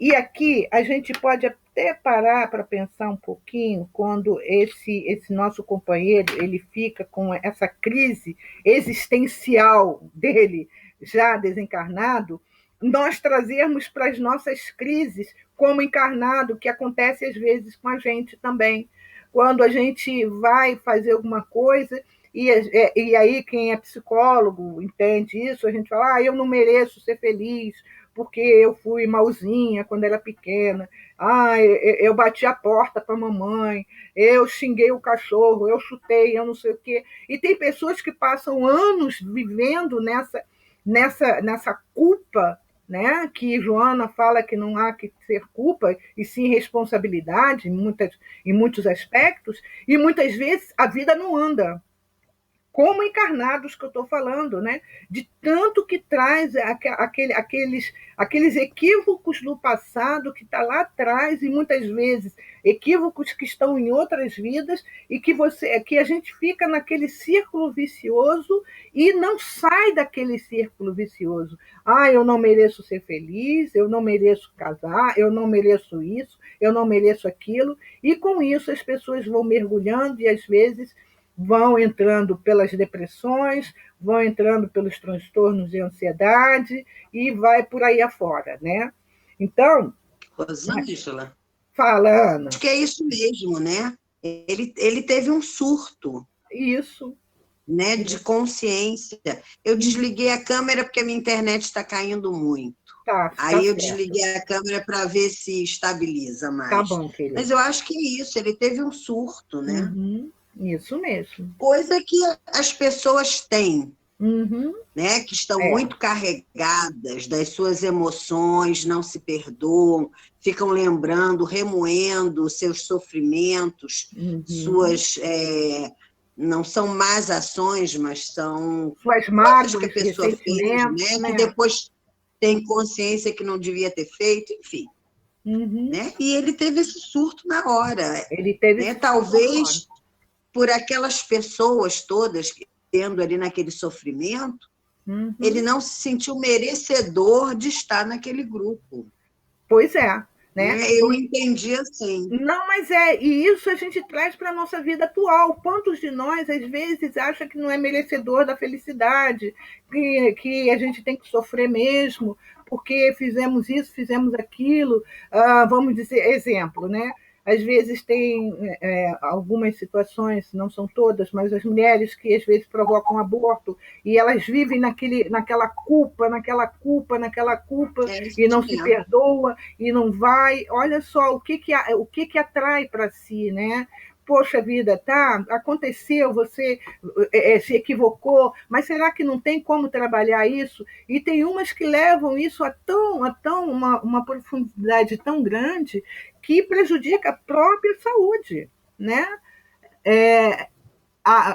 E aqui a gente pode até parar para pensar um pouquinho quando esse nosso companheiro ele fica com essa crise existencial dele, já desencarnado, nós trazermos para as nossas crises como encarnado, que acontece às vezes com a gente também. Quando a gente vai fazer alguma coisa e aí quem é psicólogo entende isso, a gente fala: eu não mereço ser feliz porque eu fui malzinha quando era pequena, eu bati a porta para a mamãe, eu xinguei o cachorro, eu chutei, eu não sei o quê. E tem pessoas que passam anos vivendo nessa culpa, né? Que Joana fala que não há que ser culpa, e sim responsabilidade em muitos aspectos, e muitas vezes a vida não anda. Como encarnados que eu estou falando, né? De tanto que traz aqueles equívocos do passado que está lá atrás, e muitas vezes equívocos que estão em outras vidas, e que a gente fica naquele círculo vicioso e não sai daquele círculo vicioso. Eu não mereço ser feliz, eu não mereço casar, eu não mereço isso, eu não mereço aquilo, e com isso as pessoas vão mergulhando e às vezes vão entrando pelas depressões, vão entrando pelos transtornos de ansiedade e vai por aí afora, né? Então, Rosângela, fala, Ana. Acho que é isso mesmo, né? Ele teve um surto. Isso. Né, de consciência. Eu desliguei a câmera porque a minha internet está caindo muito. Aí eu desliguei a câmera para ver se estabiliza mais. Tá bom, querida. Mas eu acho que é isso, ele teve um surto, né? Uhum. Isso mesmo. Coisa que as pessoas têm, né? Que estão muito carregadas das suas emoções, não se perdoam, ficam lembrando, remoendo seus sofrimentos, suas... não são más ações, mas são suas mágoas que a pessoa fez, né? Que depois tem consciência que não devia ter feito, enfim. Né? E ele teve esse surto na hora. Ele teve né? Talvez por aquelas pessoas todas tendo ali naquele sofrimento, ele não se sentiu merecedor de estar naquele grupo. Pois é. Né? Eu entendi assim. Não, mas e isso a gente traz para a nossa vida atual. Quantos de nós, às vezes, acha que não é merecedor da felicidade, que a gente tem que sofrer mesmo, porque fizemos isso, fizemos aquilo. Vamos dizer, exemplo, né? Às vezes tem algumas situações, não são todas, mas as mulheres que às vezes provocam aborto e elas vivem naquela culpa, e não se perdoa e não vai. Olha só o que atrai para si, né? Poxa vida, tá? Aconteceu, você se equivocou, mas será que não tem como trabalhar isso? E tem umas que levam isso a uma profundidade tão grande que prejudica a própria saúde, né?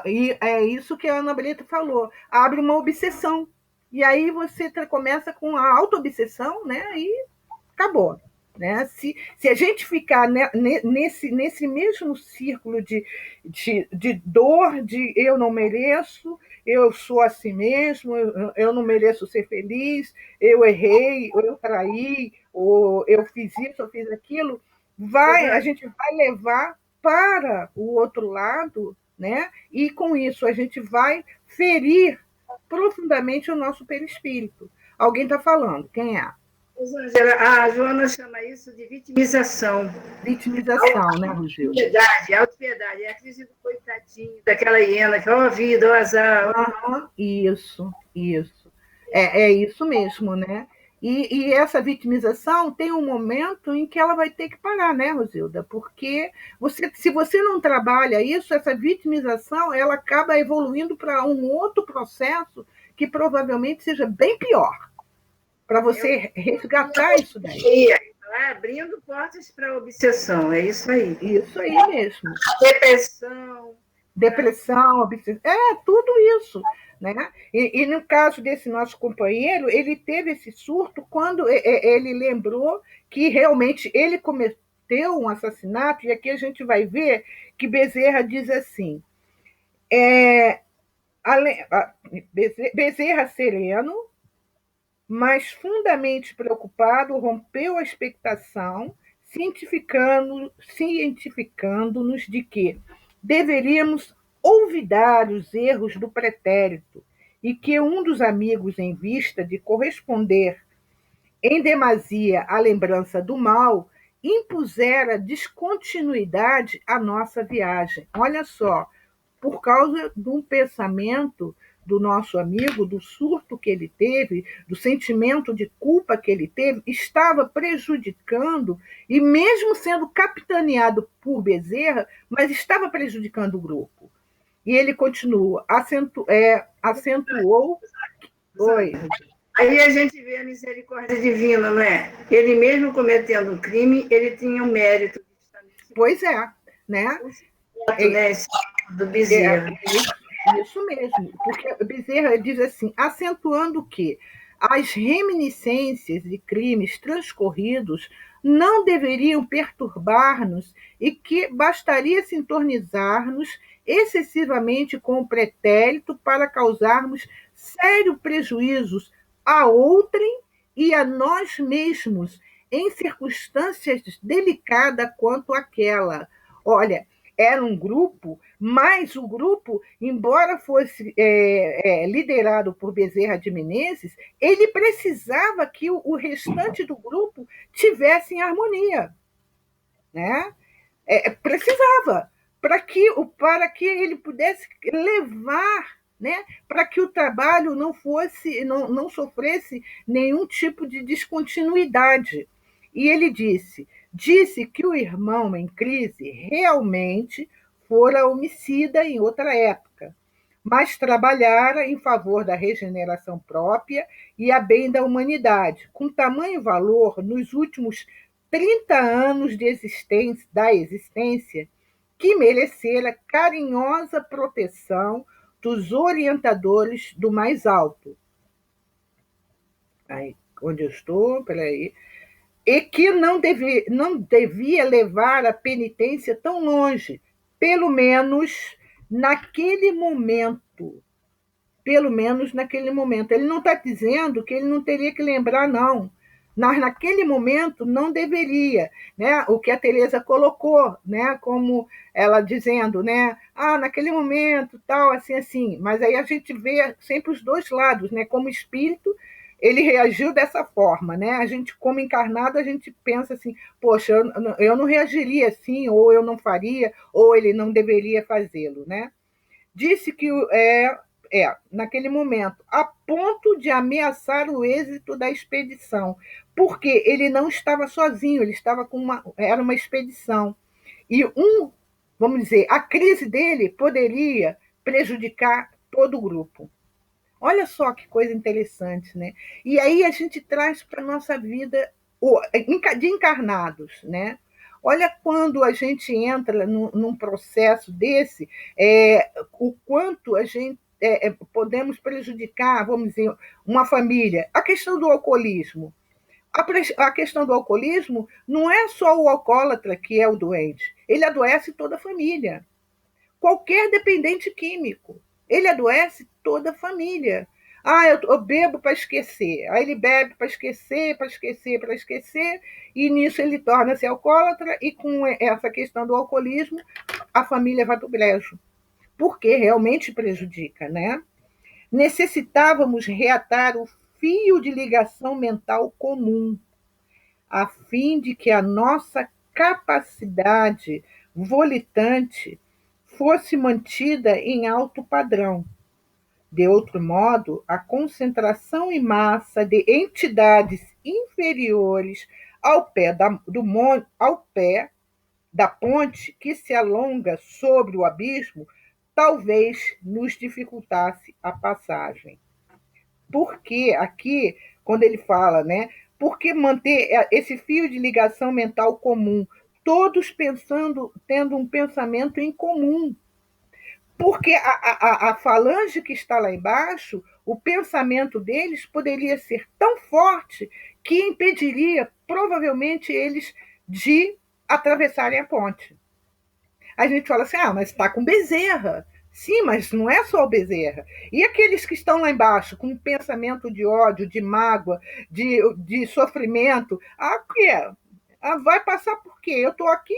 E é isso que a Ana Brito falou, abre uma obsessão. E aí você começa com a auto-obsessão, né? E acabou. Né? Se a gente ficar nesse mesmo círculo de dor, de eu não mereço, eu sou assim mesmo, eu não mereço ser feliz, eu errei, eu traí, ou eu fiz isso, eu fiz aquilo, a gente vai levar para o outro lado, né? E com isso a gente vai ferir profundamente o nosso perispírito. Alguém está falando, quem é? Rosângela, a Joana chama isso de vitimização. Vitimização, né, Rogério? Autopiedade. É a crise do coitadinho, daquela hiena, que ó a vida, ó azar. Isso. É isso mesmo, né? E essa vitimização tem um momento em que ela vai ter que parar, né, Rosilda? Porque se você não trabalha isso, essa vitimização ela acaba evoluindo para um outro processo que provavelmente seja bem pior, para você resgatar isso daí. Abrindo portas para a obsessão, é isso aí. Isso aí mesmo. Depressão, obsessão, tudo isso. Né? E no caso desse nosso companheiro, ele teve esse surto quando ele lembrou que realmente ele cometeu um assassinato, e aqui a gente vai ver que Bezerra diz assim, Bezerra sereno, mas fundamente preocupado, rompeu a expectação, cientificando-nos de que deveríamos olvidar os erros do pretérito e que um dos amigos, em vista de corresponder em demasia à lembrança do mal, impusera descontinuidade à nossa viagem. Olha só, por causa de um pensamento do nosso amigo, do surto que ele teve, do sentimento de culpa que ele teve, estava prejudicando, e mesmo sendo capitaneado por Bezerra, mas estava prejudicando o grupo. E ele continua, acentuou... Oi. Aí a gente vê a misericórdia divina, não é? Ele mesmo cometendo um crime, ele tinha o mérito. Pois é, né? Do Bezerra. Isso mesmo, porque Bezerra diz assim, acentuando que as reminiscências de crimes transcorridos não deveriam perturbar-nos e que bastaria sintonizar-nos excessivamente com o pretérito para causarmos sérios prejuízos a outrem e a nós mesmos em circunstâncias delicadas quanto aquela. Olha, era um grupo, mas o grupo, embora fosse liderado por Bezerra de Menezes, ele precisava que o restante do grupo tivesse em harmonia. Né? Precisava, para que ele pudesse levar, né, para que o trabalho não sofresse nenhum tipo de descontinuidade. E ele disse que o irmão em crise realmente fora homicida em outra época, mas trabalhara em favor da regeneração própria e a bem da humanidade, com tamanho valor nos últimos 30 anos da existência, que merecera carinhosa proteção dos orientadores do mais alto. Aí, onde eu estou? Peraí. E que não devia levar a penitência tão longe, pelo menos naquele momento. Pelo menos naquele momento. Ele não está dizendo que ele não teria que lembrar, não. Mas naquele momento não deveria, né? O que a Teresa colocou, né? Como ela dizendo, né? Naquele momento, tal, assim. Mas aí a gente vê sempre os dois lados, né? Como espírito, ele reagiu dessa forma, né? A gente, como encarnado, a gente pensa assim, poxa, eu não reagiria assim, ou eu não faria, ou ele não deveria fazê-lo, né? Disse que naquele momento, a ponto de ameaçar o êxito da expedição, porque ele não estava sozinho, ele estava era uma expedição. E vamos dizer, a crise dele poderia prejudicar todo o grupo. Olha só que coisa interessante, né? E aí a gente traz para a nossa vida de encarnados, né? Olha quando a gente entra num processo desse, o quanto a gente podemos prejudicar, vamos dizer, uma família. A questão do alcoolismo. A questão do alcoolismo não é só o alcoólatra que é o doente, ele adoece toda a família. Qualquer dependente químico, ele adoece toda a família. Eu bebo para esquecer. Aí ele bebe para esquecer, para esquecer, para esquecer, e nisso ele torna-se alcoólatra, e com essa questão do alcoolismo, a família vai para o brejo, porque realmente prejudica, né? Necessitávamos reatar o fio de ligação mental comum, a fim de que a nossa capacidade volitante fosse mantida em alto padrão. De outro modo, a concentração em massa de entidades inferiores ao pé ao pé da ponte que se alonga sobre o abismo talvez nos dificultasse a passagem. Porque aqui, quando ele fala, né, por que manter esse fio de ligação mental comum? Todos pensando, tendo um pensamento em comum. Porque a falange que está lá embaixo, o pensamento deles poderia ser tão forte que impediria, provavelmente, eles de atravessarem a ponte. A gente fala assim, mas está com Bezerra. Sim, mas não é só o Bezerra. E aqueles que estão lá embaixo com um pensamento de ódio, de mágoa, de sofrimento, o que é? Vai passar por quê? Eu estou aqui,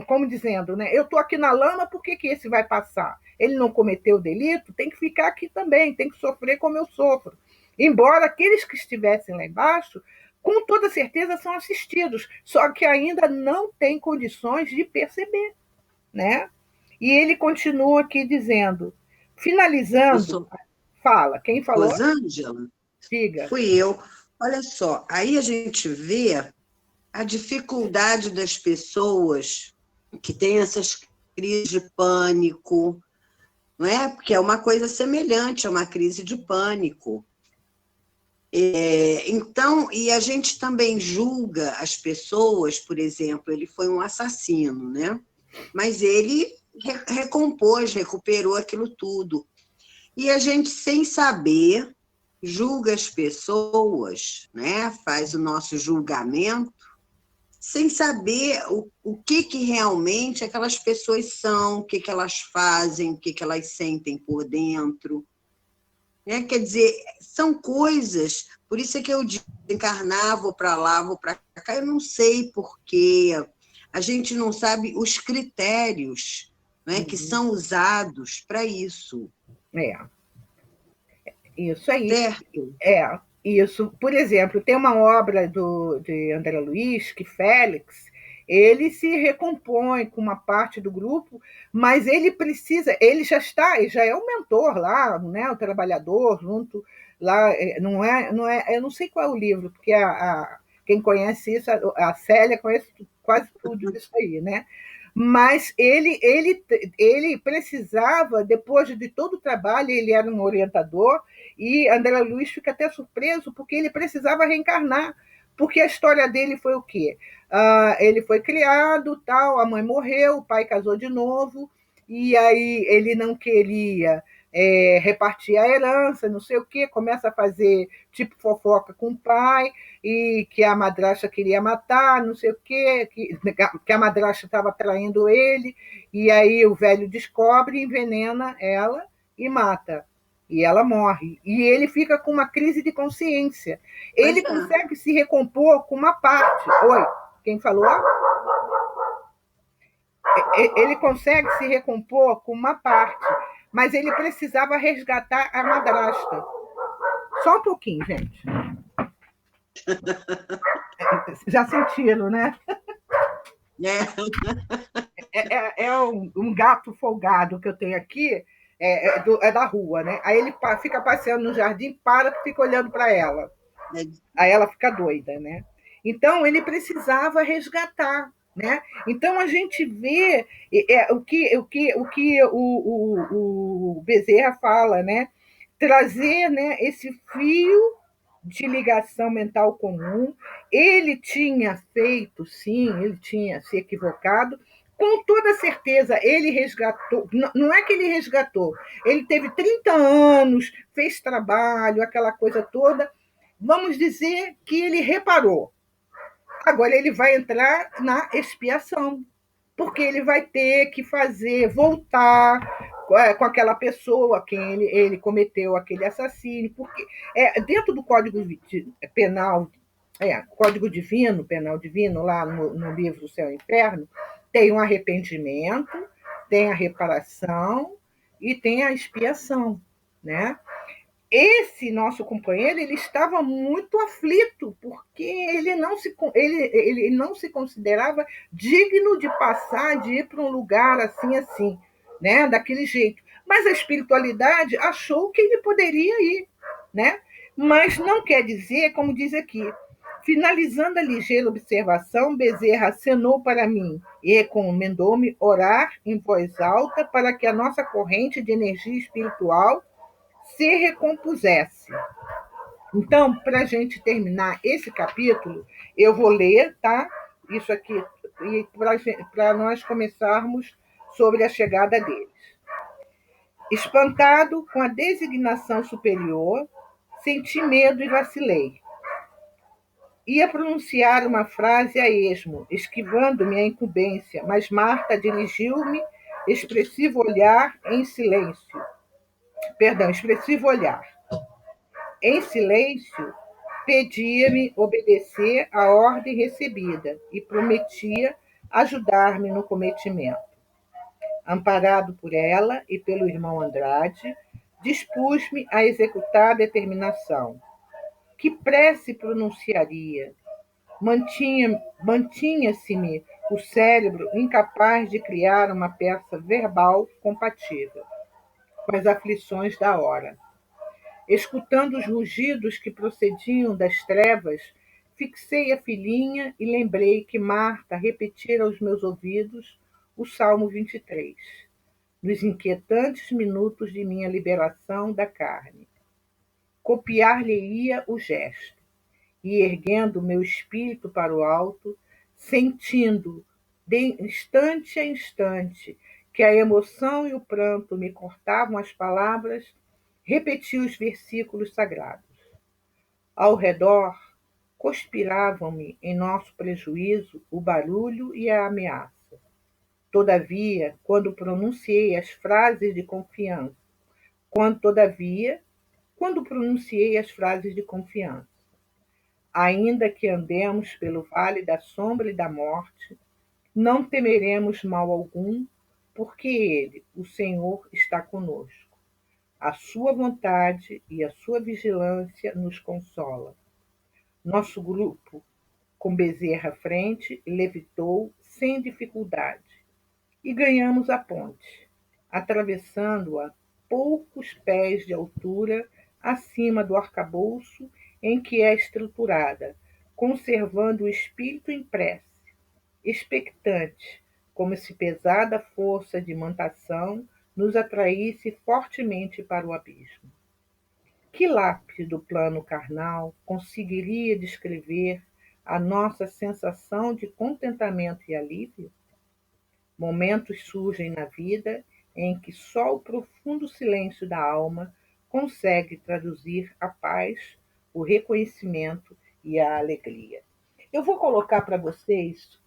como dizendo, né? Eu estou aqui na lama, por que esse vai passar? Ele não cometeu delito, tem que ficar aqui também, tem que sofrer como eu sofro. Embora aqueles que estivessem lá embaixo, com toda certeza, são assistidos, só que ainda não têm condições de perceber, né? E ele continua aqui dizendo, finalizando, fala, quem falou? Rosângela, diga. Fui eu. Olha só, aí a gente vê a dificuldade das pessoas que têm essas crises de pânico, não é? Porque é uma coisa semelhante a uma crise de pânico. Então, e a gente também julga as pessoas, por exemplo, ele foi um assassino, né? Mas ele recompôs, recuperou aquilo tudo. E a gente, sem saber, julga as pessoas, né? Faz o nosso julgamento, sem saber o que realmente aquelas pessoas são, o que elas fazem, o que elas sentem por dentro. Né? Quer dizer, são coisas, por isso é que eu digo, encarnar, vou para lá, vou para cá, eu não sei porquê, a gente não sabe os critérios, né, que são usados para isso. Isso aí. Certo? Isso. Por exemplo, tem uma obra de André Luiz, que Félix, ele se recompõe com uma parte do grupo, mas ele já é o mentor lá, né, o trabalhador junto lá, não é, eu não sei qual é o livro, porque quem conhece isso, a Célia conhece quase tudo isso aí, né? Mas ele precisava, depois de todo o trabalho, ele era um orientador, e André Luiz fica até surpreso, porque ele precisava reencarnar, porque a história dele foi o quê? Ele foi criado, tal, a mãe morreu, o pai casou de novo, e aí ele não queria repartir a herança, não sei o quê, começa a fazer tipo fofoca com o pai, e que a madrasta queria matar, não sei o quê, que a madrasta estava traindo ele, e aí o velho descobre, envenena ela e mata. E ela morre. E ele fica com uma crise de consciência. Ele consegue se recompor com uma parte. Oi, quem falou? Ele consegue se recompor com uma parte, mas ele precisava resgatar a madrasta. Só um pouquinho, gente. Já sentiram, né? É um gato folgado que eu tenho aqui, é da rua, né? Aí ele fica passeando no jardim, fica olhando para ela. Aí ela fica doida, né? Então, ele precisava resgatar, né? Então, a gente vê o que o Bezerra fala, né? Trazer, né, esse fio de ligação mental comum. Ele tinha feito, sim, ele tinha se equivocado. Com toda certeza, ele resgatou. Não é que ele resgatou, ele teve 30 anos, fez trabalho, aquela coisa toda. Vamos dizer que ele reparou. Agora ele vai entrar na expiação, porque ele vai ter que voltar com aquela pessoa a quem ele cometeu aquele assassínio, porque dentro do Código Penal, Código Divino, Penal Divino, lá no livro do Céu e Inferno, tem um arrependimento, tem a reparação e tem a expiação, né? Esse nosso companheiro, ele estava muito aflito, porque ele não se considerava digno de passar, de ir para um lugar assim, né? Daquele jeito. Mas a espiritualidade achou que ele poderia ir, né? Mas não quer dizer, como diz aqui, finalizando a ligeira observação, Bezerra acenou para mim e recomendou-me orar em voz alta para que a nossa corrente de energia espiritual se recompusesse. Então, para a gente terminar esse capítulo, eu vou ler, tá? Isso aqui, para nós começarmos sobre a chegada deles. Espantado com a designação superior, senti medo e vacilei. Ia pronunciar uma frase a esmo, esquivando-me a incumbência, mas Marta dirigiu-me expressivo olhar em silêncio. Expressivo olhar. Em silêncio, pedia-me obedecer à ordem recebida e prometia ajudar-me no cometimento. Amparado por ela e pelo irmão Andrade, dispus-me a executar a determinação. Que prece pronunciaria? Mantinha-se-me o cérebro incapaz de criar uma peça verbal compatível com as aflições da hora. Escutando os rugidos que procediam das trevas, fixei a filhinha e lembrei que Marta repetira aos meus ouvidos o Salmo 23, nos inquietantes minutos de minha liberação da carne. Copiar-lhe-ia o gesto, e erguendo meu espírito para o alto, sentindo, de instante a instante, que a emoção e o pranto me cortavam as palavras, repeti os versículos sagrados. Ao redor, conspiravam-me em nosso prejuízo o barulho e a ameaça. Todavia, quando pronunciei as frases de confiança, ainda que andemos pelo vale da sombra e da morte, não temeremos mal algum, porque Ele, o Senhor, está conosco. A sua vontade e a sua vigilância nos consola. Nosso grupo, com Bezerra à frente, levitou sem dificuldade e ganhamos a ponte, atravessando-a poucos pés de altura acima do arcabouço em que é estruturada, conservando o espírito em prece, expectante, como se pesada força de imantação nos atraísse fortemente para o abismo. Que lápis do plano carnal conseguiria descrever a nossa sensação de contentamento e alívio? Momentos surgem na vida em que só o profundo silêncio da alma consegue traduzir a paz, o reconhecimento e a alegria. Eu vou colocar para vocês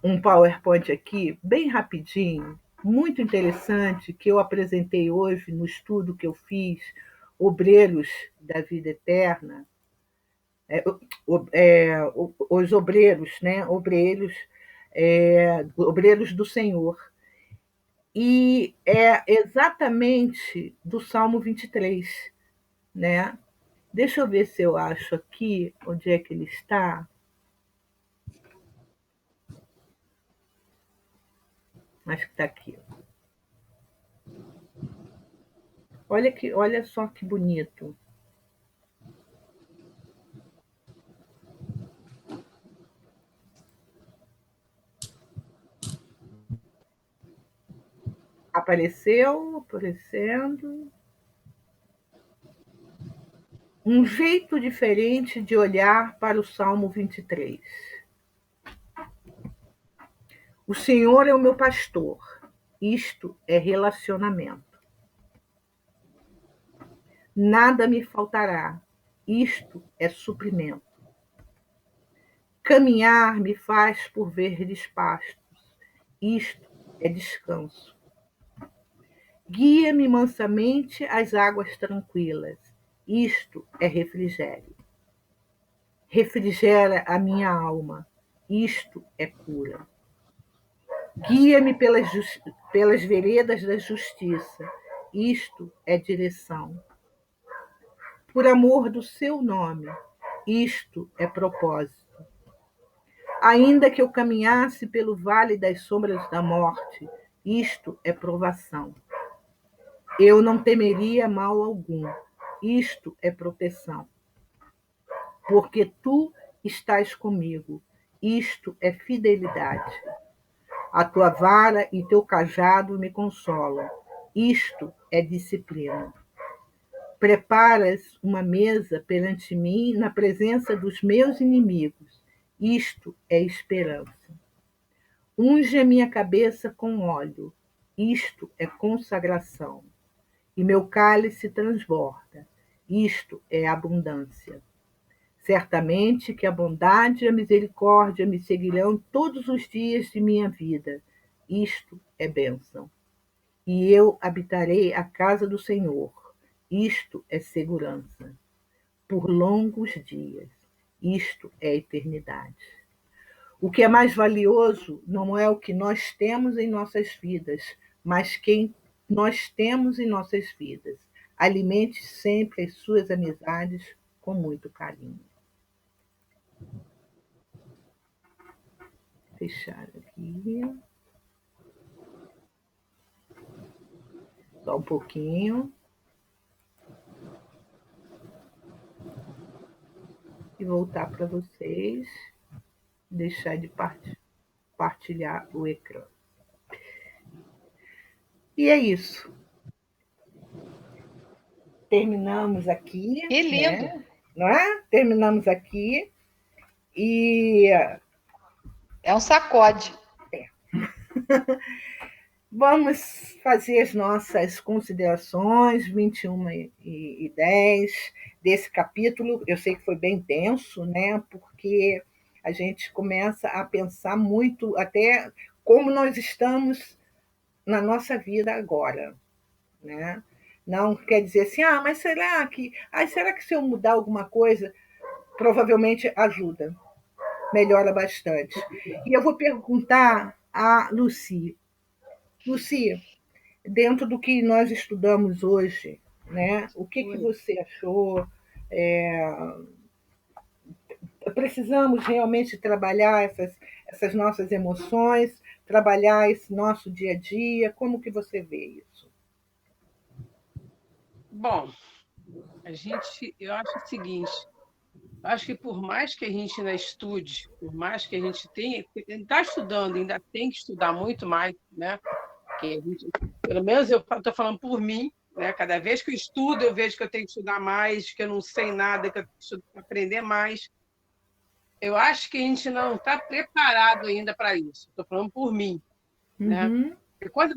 um PowerPoint aqui, bem rapidinho, muito interessante, que eu apresentei hoje no estudo que eu fiz, Obreiros da Vida Eterna, os obreiros, né? Obreiros do Senhor. E é exatamente do Salmo 23, né? Deixa eu ver se eu acho aqui onde é que ele está. Acho que está aqui. Olha só que bonito. Aparecendo. Um jeito diferente de olhar para o Salmo 23. O Senhor é o meu pastor. Isto é relacionamento. Nada me faltará. Isto é suprimento. Caminhar me faz por verdes pastos. Isto é descanso. Guia-me mansamente às águas tranquilas. Isto é refrigério. Refrigera a minha alma. Isto é cura. Guia-me pelas veredas da justiça. Isto é direção. Por amor do seu nome. Isto é propósito. Ainda que eu caminhasse pelo vale das sombras da morte, isto é provação. Eu não temeria mal algum. Isto é proteção. Porque tu estás comigo. Isto é fidelidade. A tua vara e teu cajado me consolam. Isto é disciplina. Preparas uma mesa perante mim na presença dos meus inimigos. Isto é esperança. Unge a minha cabeça com óleo. Isto é consagração. E meu cálice transborda. Isto é abundância. Certamente que a bondade e a misericórdia me seguirão todos os dias de minha vida. Isto é bênção. E eu habitarei a casa do Senhor. Isto é segurança. Por longos dias. Isto é eternidade. O que é mais valioso não é o que nós temos em nossas vidas, mas quem nós temos em nossas vidas. Alimente sempre as suas amizades com muito carinho. Fechar aqui. Só um pouquinho. E voltar para vocês. Deixar de partilhar o ecrã. E é isso. Terminamos aqui. Que lindo! Né? Não é? Terminamos aqui. E é um sacode. Vamos fazer as nossas considerações, 21h10, desse capítulo. Eu sei que foi bem denso, né? Porque a gente começa a pensar muito até como nós estamos na nossa vida agora, né? Não quer dizer assim, mas será que se eu mudar alguma coisa, provavelmente ajuda, melhora bastante. E eu vou perguntar a Lucy. Lucy, dentro do que nós estudamos hoje, né? O que você achou? Precisamos realmente trabalhar essas nossas emoções, trabalhar esse nosso dia a dia. Como que você vê isso? Bom, eu acho o seguinte, acho que por mais que a gente ainda estude, por mais que a gente está estudando, ainda tem que estudar muito mais, né? Que pelo menos eu estou falando por mim, né? Cada vez que eu estudo, eu vejo que eu tenho que estudar mais, que eu não sei nada, que eu tenho que aprender mais. Eu acho que a gente não está preparado ainda para isso. Estou falando por mim, né? E quando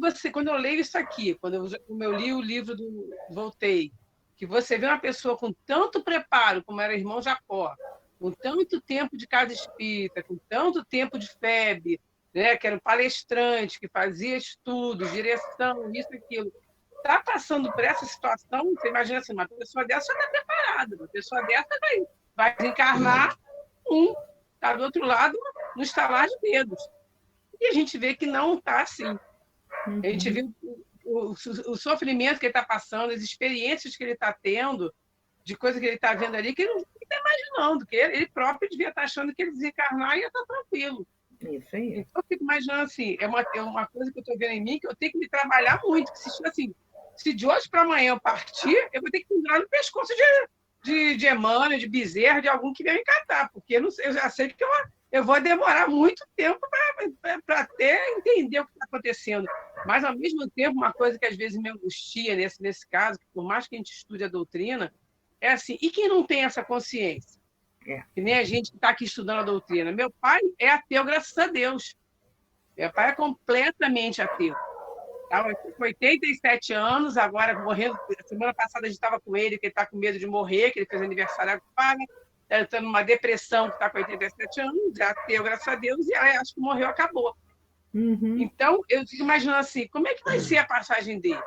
eu leio isso aqui, quando eu li o livro do Voltei, que você vê uma pessoa com tanto preparo, como era o irmão Jacó, com tanto tempo de casa espírita, com tanto tempo de FEB, né, que era um palestrante, que fazia estudos, direção, isso e aquilo, está passando por essa situação, você imagina assim, uma pessoa dessa já está preparada, uma pessoa dessa vai desencarnar, está do outro lado, no estalar de dedos. E a gente vê que não está assim. A gente vê o sofrimento que ele está passando, as experiências que ele está tendo, de coisa que ele está vendo ali, que ele não está imaginando, que ele próprio devia estar achando que ele desencarnar e ia estar tranquilo. Isso aí. Então, eu fico imaginando assim, é uma coisa que eu estou vendo em mim, que eu tenho que me trabalhar muito, que se de hoje para amanhã eu partir, eu vou ter que pendurar no pescoço de Emmanuel, de Bezerra, de algum que venha me catar, porque eu já sei que eu vou demorar muito tempo para até entender o que está acontecendo. Mas, ao mesmo tempo, uma coisa que às vezes me angustia nesse caso, que por mais que a gente estude a doutrina, é assim, e quem não tem essa consciência? Que nem a gente que está aqui estudando a doutrina. Meu pai é ateu, graças a Deus. Meu pai é completamente ateu. Tá? Com 87 anos, agora morrendo. Semana passada a gente estava com ele, que ele está com medo de morrer, que ele fez aniversário agora, está numa depressão, que está com 87 anos, é ateu, graças a Deus, e aí, acho que morreu, acabou. Então, eu fico imaginando assim, como é que vai ser a passagem dele?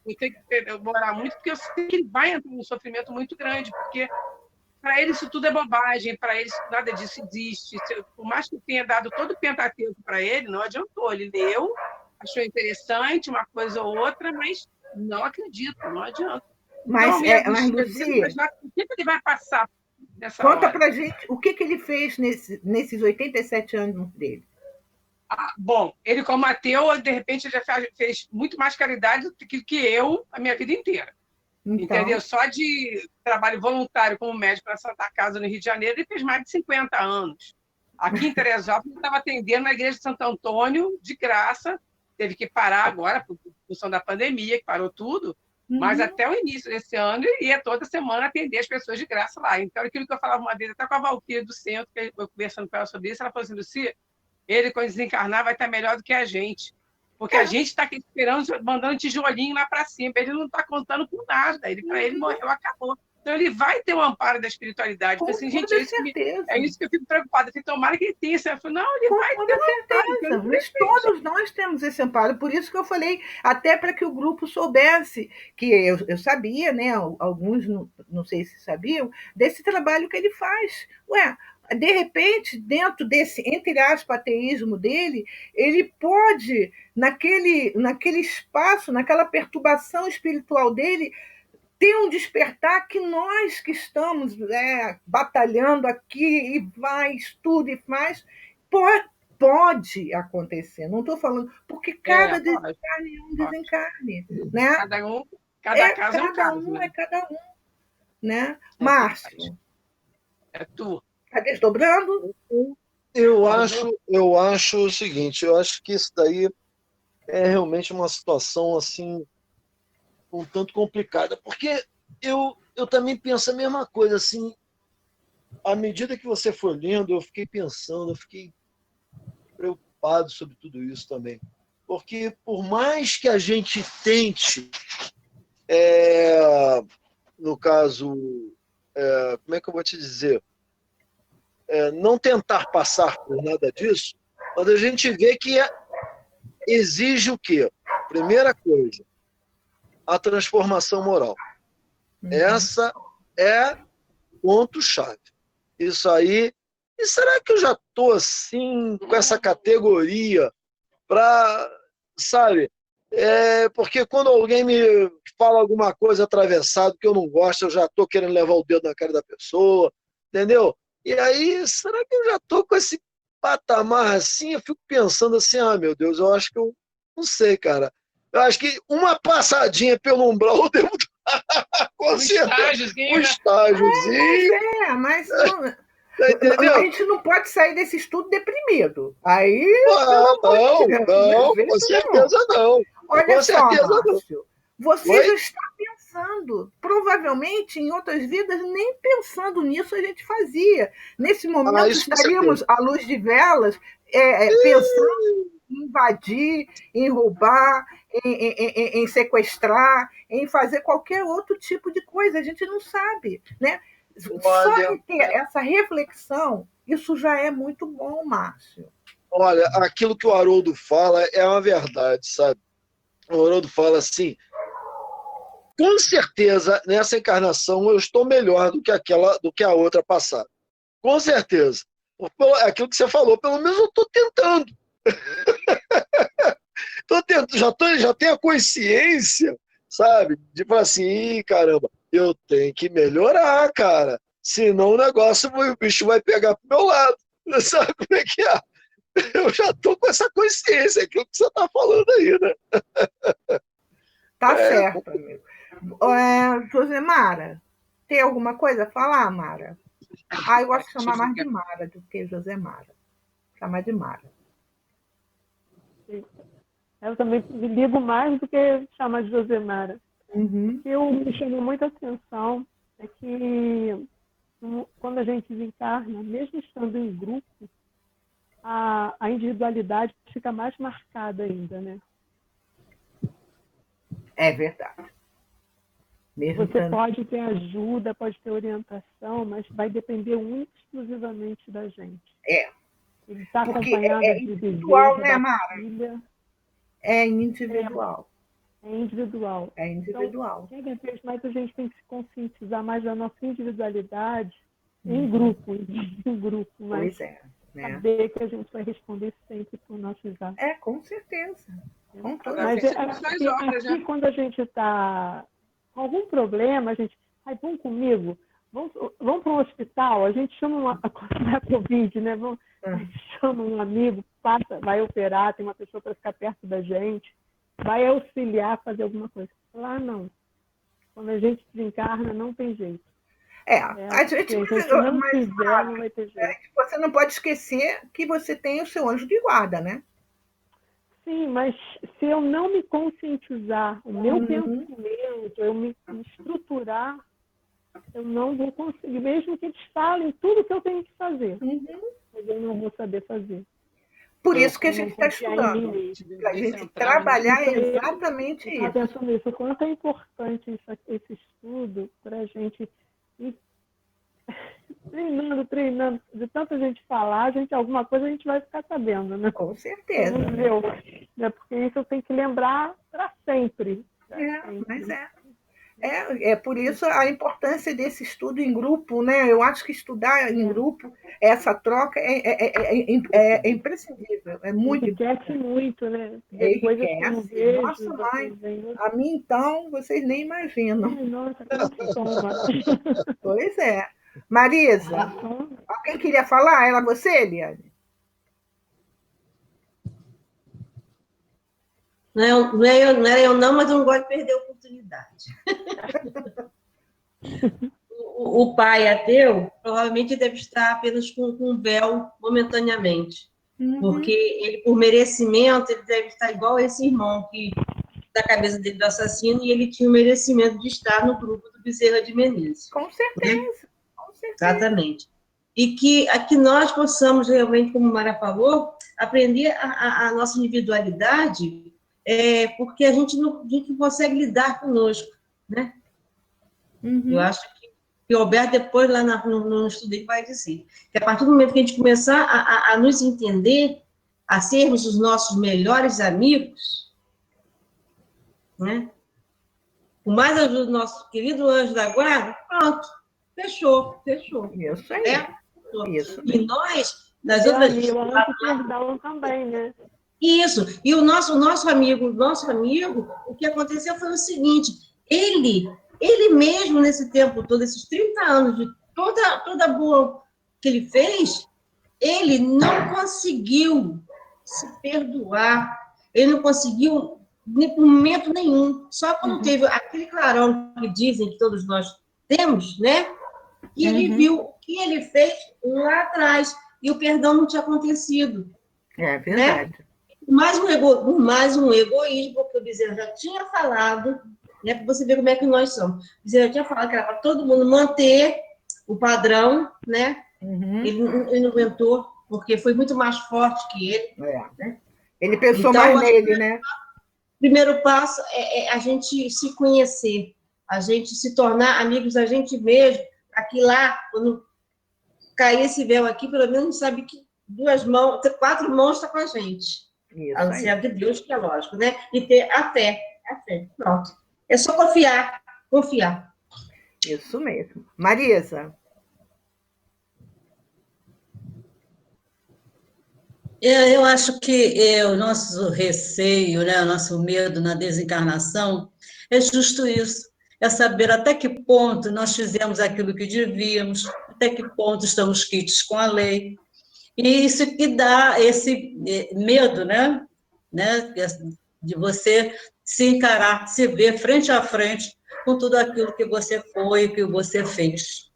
Eu tenho que demorar muito, porque eu sei que ele vai entrar num sofrimento muito grande, porque para ele isso tudo é bobagem, para ele nada disso existe. Por mais que eu tenha dado todo o Pentateuco para ele, não adiantou. Ele leu, achou interessante uma coisa ou outra, mas não acredito, não adianta. Mas, Então, mas Luci, o que ele vai passar nessa conta hora? pra gente o que ele fez nesses 87 anos dele. Bom, ele como ateu, de repente, já fez muito mais caridade do que eu a minha vida inteira. Então, entendeu? Só de trabalho voluntário como médico na Santa Casa, no Rio de Janeiro, ele fez mais de 50 anos. Aqui em Teresópolis, ele estava atendendo na igreja de Santo Antônio, de graça, teve que parar agora, por função da pandemia, que parou tudo, mas até o início desse ano, ele ia toda semana atender as pessoas de graça lá. Então, aquilo que eu falava uma vez, até com a Valquíria do centro, que eu conversando com ela sobre isso, ela falou assim, Lucia, ele, quando desencarnar, vai estar melhor do que a gente. Porque a gente está aqui esperando, mandando tijolinho lá para cima. Ele não está contando com nada. Para ele morreu, acabou. Então, ele vai ter o amparo da espiritualidade. Com assim, gente, certeza. é isso que eu fico preocupada. Assim, tomara que ele tenha. Eu falo, não, ele vai ter certeza. amparo. Mas todos nós temos esse amparo. Por isso que eu falei, até para que o grupo soubesse, que eu sabia, né? Alguns não sei se sabiam, desse trabalho que ele faz. De repente, dentro desse, entre aspas, ateísmo dele, ele pode, naquele espaço, naquela perturbação espiritual dele, ter um despertar que nós que estamos batalhando aqui e estuda e faz, pode acontecer. Não estou falando, porque cada desencarne é um desencarne. Né? Cada caso é um caso. É cada um. Né? Márcio. É tu. Está desdobrando? Eu acho o seguinte, eu acho que isso daí é realmente uma situação assim um tanto complicada, porque eu também penso a mesma coisa, assim, à medida que você for lendo, eu fiquei pensando, eu fiquei preocupado sobre tudo isso também, porque por mais que a gente tente, no caso, como é que eu vou te dizer, não tentar passar por nada disso, mas a gente vê que exige o quê? Primeira coisa, a transformação moral. Essa é ponto-chave. Isso aí. E será que eu já estou assim, com essa categoria para, sabe? Porque quando alguém me fala alguma coisa atravessada que eu não gosto, eu já estou querendo levar o dedo na cara da pessoa, entendeu? E aí, será que eu já estou com esse patamar assim? Eu fico pensando assim, meu Deus, eu acho que eu não sei, cara. Eu acho que uma passadinha pelo umbral eu devo dar. Com certeza. Um estágiozinho. Mas não, a gente não pode sair desse estudo deprimido. Aí. Não, com certeza não. Olha só, Márcio, você já está pensando, provavelmente em outras vidas, nem pensando nisso a gente fazia. Nesse momento estaríamos à luz de velas, pensando em invadir, em roubar, em sequestrar, em fazer qualquer outro tipo de coisa. A gente não sabe, né? Só de ter essa reflexão, isso já é muito bom, Márcio. Olha, aquilo que o Haroldo fala é uma verdade, sabe? O Haroldo fala assim, com certeza, nessa encarnação eu estou melhor do que a outra passada. Com certeza. Aquilo que você falou, pelo menos eu estou tentando. Já tenho a consciência, sabe? De falar assim, caramba, eu tenho que melhorar, cara. Senão o bicho vai pegar pro meu lado. Sabe como é que é? Eu já estou com essa consciência, aquilo que você está falando aí, né? Tá certo, amigo. Josemara, tem alguma coisa a falar, Mara? Eu gosto de chamar mais de Mara do que Josemara. Chamar de Mara. Eu também me ligo mais do que chamar de Josemara. Me chama muita atenção é que quando a gente desencarna, mesmo estando em grupo, a individualidade fica mais marcada ainda, né? É verdade. Mesmo Você pode ter ajuda, pode ter orientação, mas vai depender única e exclusivamente da gente. Ele está acompanhado de individual, desejo, né, da Mara? filha. É individual. É individual. É individual. Então, cada vez mais a gente tem que se conscientizar mais da nossa individualidade em grupo, mas pois é, né? saber que a gente vai responder sempre por nossos atos. Com certeza. Com toda Mas certeza. aqui, quando a gente está com algum problema, a gente... vamos comigo? Vamos para um hospital? A gente chama quando é Covid, né? A gente chama um amigo, vai operar, tem uma pessoa para ficar perto da gente, vai auxiliar, fazer alguma coisa. Lá não. Quando a gente desencarna, não tem jeito. A gente não fizer, não vai ter jeito. Você não pode esquecer que você tem o seu anjo de guarda, né? Sim, mas se eu não me conscientizar, o meu pensamento, eu me estruturar, eu não vou conseguir, mesmo que eles falem tudo que eu tenho que fazer, mas eu não vou saber fazer. Por isso que a gente está estudando, para a gente trabalhar exatamente isso. Eu pensando nisso, o quanto é importante esse estudo para a gente ir treinando, de tanta gente falar, alguma coisa a gente vai ficar sabendo, né? Com certeza. Né? Porque isso eu tenho que lembrar para sempre. Mas é por isso a importância desse estudo em grupo, né? Eu acho que estudar em grupo, essa troca é imprescindível, é muito importante. Muito, né? Depois nossa, mãe, a mim então, vocês nem imaginam. Nossa, que toma. Pois é. Marisa, alguém queria falar? Era você, Eliane? Não é eu não, mas eu não gosto de perder a oportunidade. O pai ateu provavelmente deve estar apenas com um véu momentaneamente, porque ele, por merecimento, ele deve estar igual a esse irmão que da cabeça dele do assassino, e ele tinha o merecimento de estar no grupo do Bezerra de Menezes. Com certeza. Né? Exatamente. E que nós possamos realmente, como a Mara falou, aprender a nossa individualidade, porque a gente não consegue lidar conosco, né? Eu acho que o Alberto, depois, lá no estudo, ele vai dizer que a partir do momento que a gente começar a nos entender, a sermos os nossos melhores amigos, né? Com mais ajuda do nosso querido anjo da guarda, pronto, fechou. Isso aí. Isso. E nós, nas outras... E o anjo perdão também, né? Isso. E o nosso amigo, o que aconteceu foi o seguinte, ele mesmo, nesse tempo todo, esses 30 anos, de toda boa que ele fez, ele não conseguiu se perdoar, ele não conseguiu, em momento nenhum, só quando teve aquele clarão que dizem que todos nós temos, né? E ele viu o que ele fez lá atrás, e o perdão não tinha acontecido. É verdade. Né? Mais um egoísmo, porque o Bezerra já tinha falado, né, para você ver como é que nós somos. O Bezerra já tinha falado que era para todo mundo manter o padrão, né? Ele não aguentou, porque foi muito mais forte que ele. Né? Ele pensou então, mais nele, né? O primeiro passo é a gente se conhecer, a gente se tornar amigos da gente mesmo, para que lá, quando cair esse véu aqui, pelo menos a gente sabe que 4 mãos estão com a gente. A não ser a de Deus, que é lógico, né? E ter a fé. Pronto. É só confiar. Isso mesmo. Marisa. Eu acho que o nosso receio, né, o nosso medo na desencarnação é justo isso. É saber até que ponto nós fizemos aquilo que devíamos, até que ponto estamos quites com a lei. E isso que dá esse medo, né? De você se encarar, se ver frente a frente com tudo aquilo que você foi, que você fez.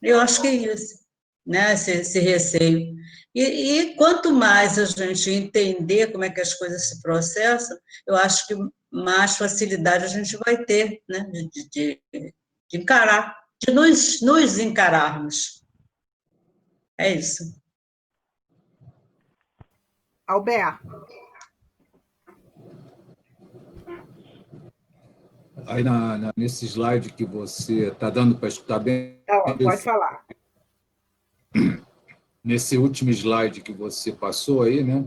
Eu acho que é isso, né? Esse receio. E quanto mais a gente entender como é que as coisas se processam, eu acho que mais facilidade a gente vai ter, né? De encarar de nos encararmos. É isso. Alberto. Aí nesse slide que você está dando para escutar bem. Pode falar. Nesse último slide que você passou aí, né?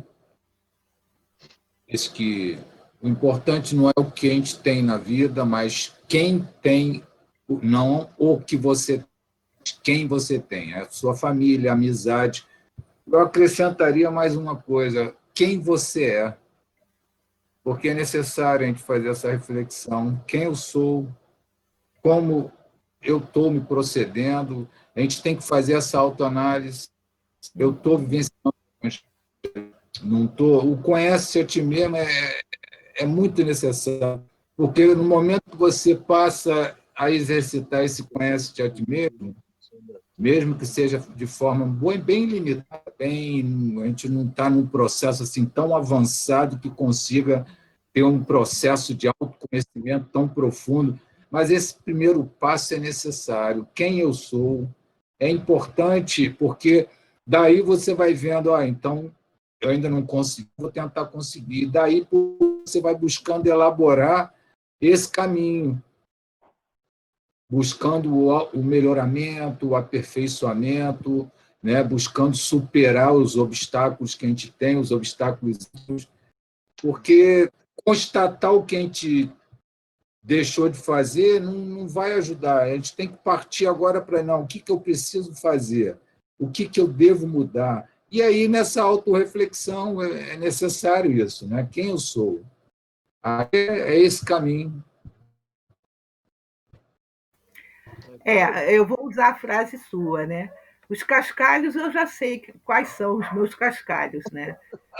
Diz que o importante não é o que a gente tem na vida, mas quem tem, não o que você, quem você tem, a sua família, a amizade. Eu acrescentaria mais uma coisa: quem você é. Porque é necessário a gente fazer essa reflexão. Quem eu sou, como eu estou me procedendo, a gente tem que fazer essa autoanálise. Eu estou vivenciando, não estou. O conhece a ti mesmo é muito necessário, porque no momento que você passa a exercitar esse conhece a ti mesmo que seja de forma bem limitada, a gente não está num processo assim tão avançado que consiga ter um processo de autoconhecimento tão profundo, mas esse primeiro passo é necessário. Quem eu sou é importante, porque daí você vai vendo, então eu ainda não consegui, vou tentar conseguir. Daí você vai buscando elaborar esse caminho, buscando o melhoramento, o aperfeiçoamento, né? Buscando superar os obstáculos que a gente tem, os obstáculos, porque constatar o que a gente deixou de fazer não vai ajudar. A gente tem que partir agora para, não, o que eu preciso fazer? O que eu devo mudar? E aí, nessa autorreflexão, é necessário isso, né? Quem eu sou? É esse caminho. Eu vou usar a frase sua, né? Os cascalhos, eu já sei quais são os meus cascalhos, né?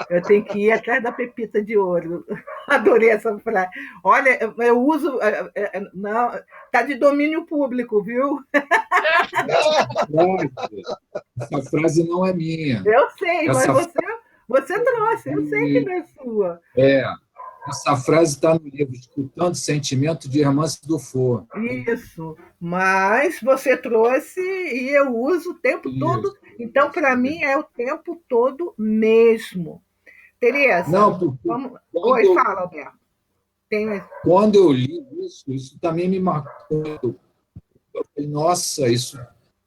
Eu tenho que ir atrás da pepita de ouro. Adorei essa frase. Olha, eu uso. Não, tá de domínio público, viu? Essa frase não é minha. Eu sei, mas você trouxe, eu sei que não é sua. Essa frase está no livro Escutando Sentimento, de Hermance Dufour. Isso, mas você trouxe e eu uso o tempo todo, então para mim é o tempo todo mesmo. Tereza, Oi, fala, Alberto. Quando eu li isso também me marcou. Eu falei, nossa, isso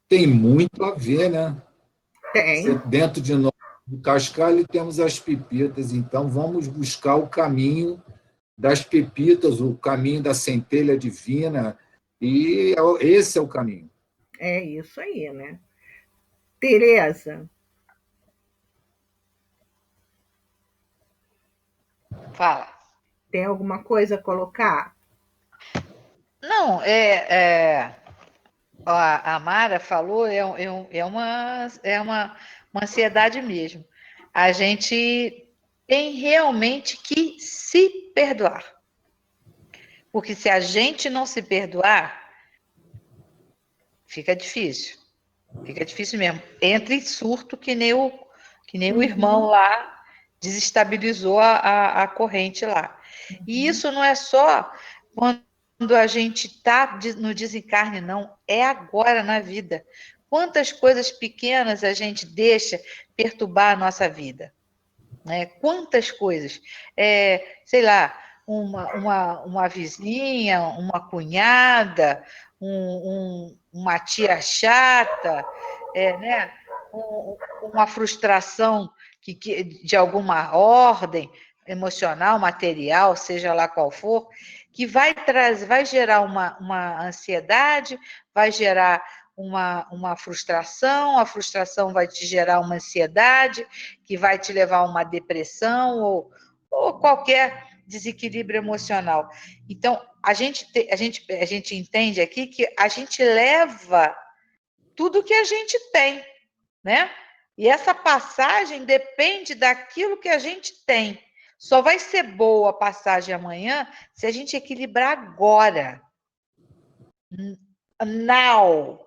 tem muito a ver, né? Tem. Dentro de nós, no cascalho, temos as pepitas, então vamos buscar o caminho das pepitas, o caminho da centelha divina, e esse é o caminho. É isso aí, né? Tereza. Fala. Tem alguma coisa a colocar? Não, a Mara falou, é uma ansiedade mesmo. A gente tem realmente que se perdoar. Porque se a gente não se perdoar, fica difícil. Fica difícil mesmo. Entra em surto que nem o irmão lá desestabilizou a corrente lá. E isso não é só quando a gente está no desencarne, não. É agora na vida. Quantas coisas pequenas a gente deixa perturbar a nossa vida? Né? Quantas coisas. Sei lá, uma vizinha, uma cunhada, uma tia chata, né? Uma frustração de alguma ordem emocional, material, seja lá qual for, que vai gerar uma ansiedade, vai gerar uma frustração, a frustração vai te gerar uma ansiedade, que vai te levar a uma depressão ou qualquer desequilíbrio emocional. Então, a gente entende aqui que a gente leva tudo que a gente tem, né? E essa passagem depende daquilo que a gente tem. Só vai ser boa a passagem amanhã se a gente equilibrar agora. Now.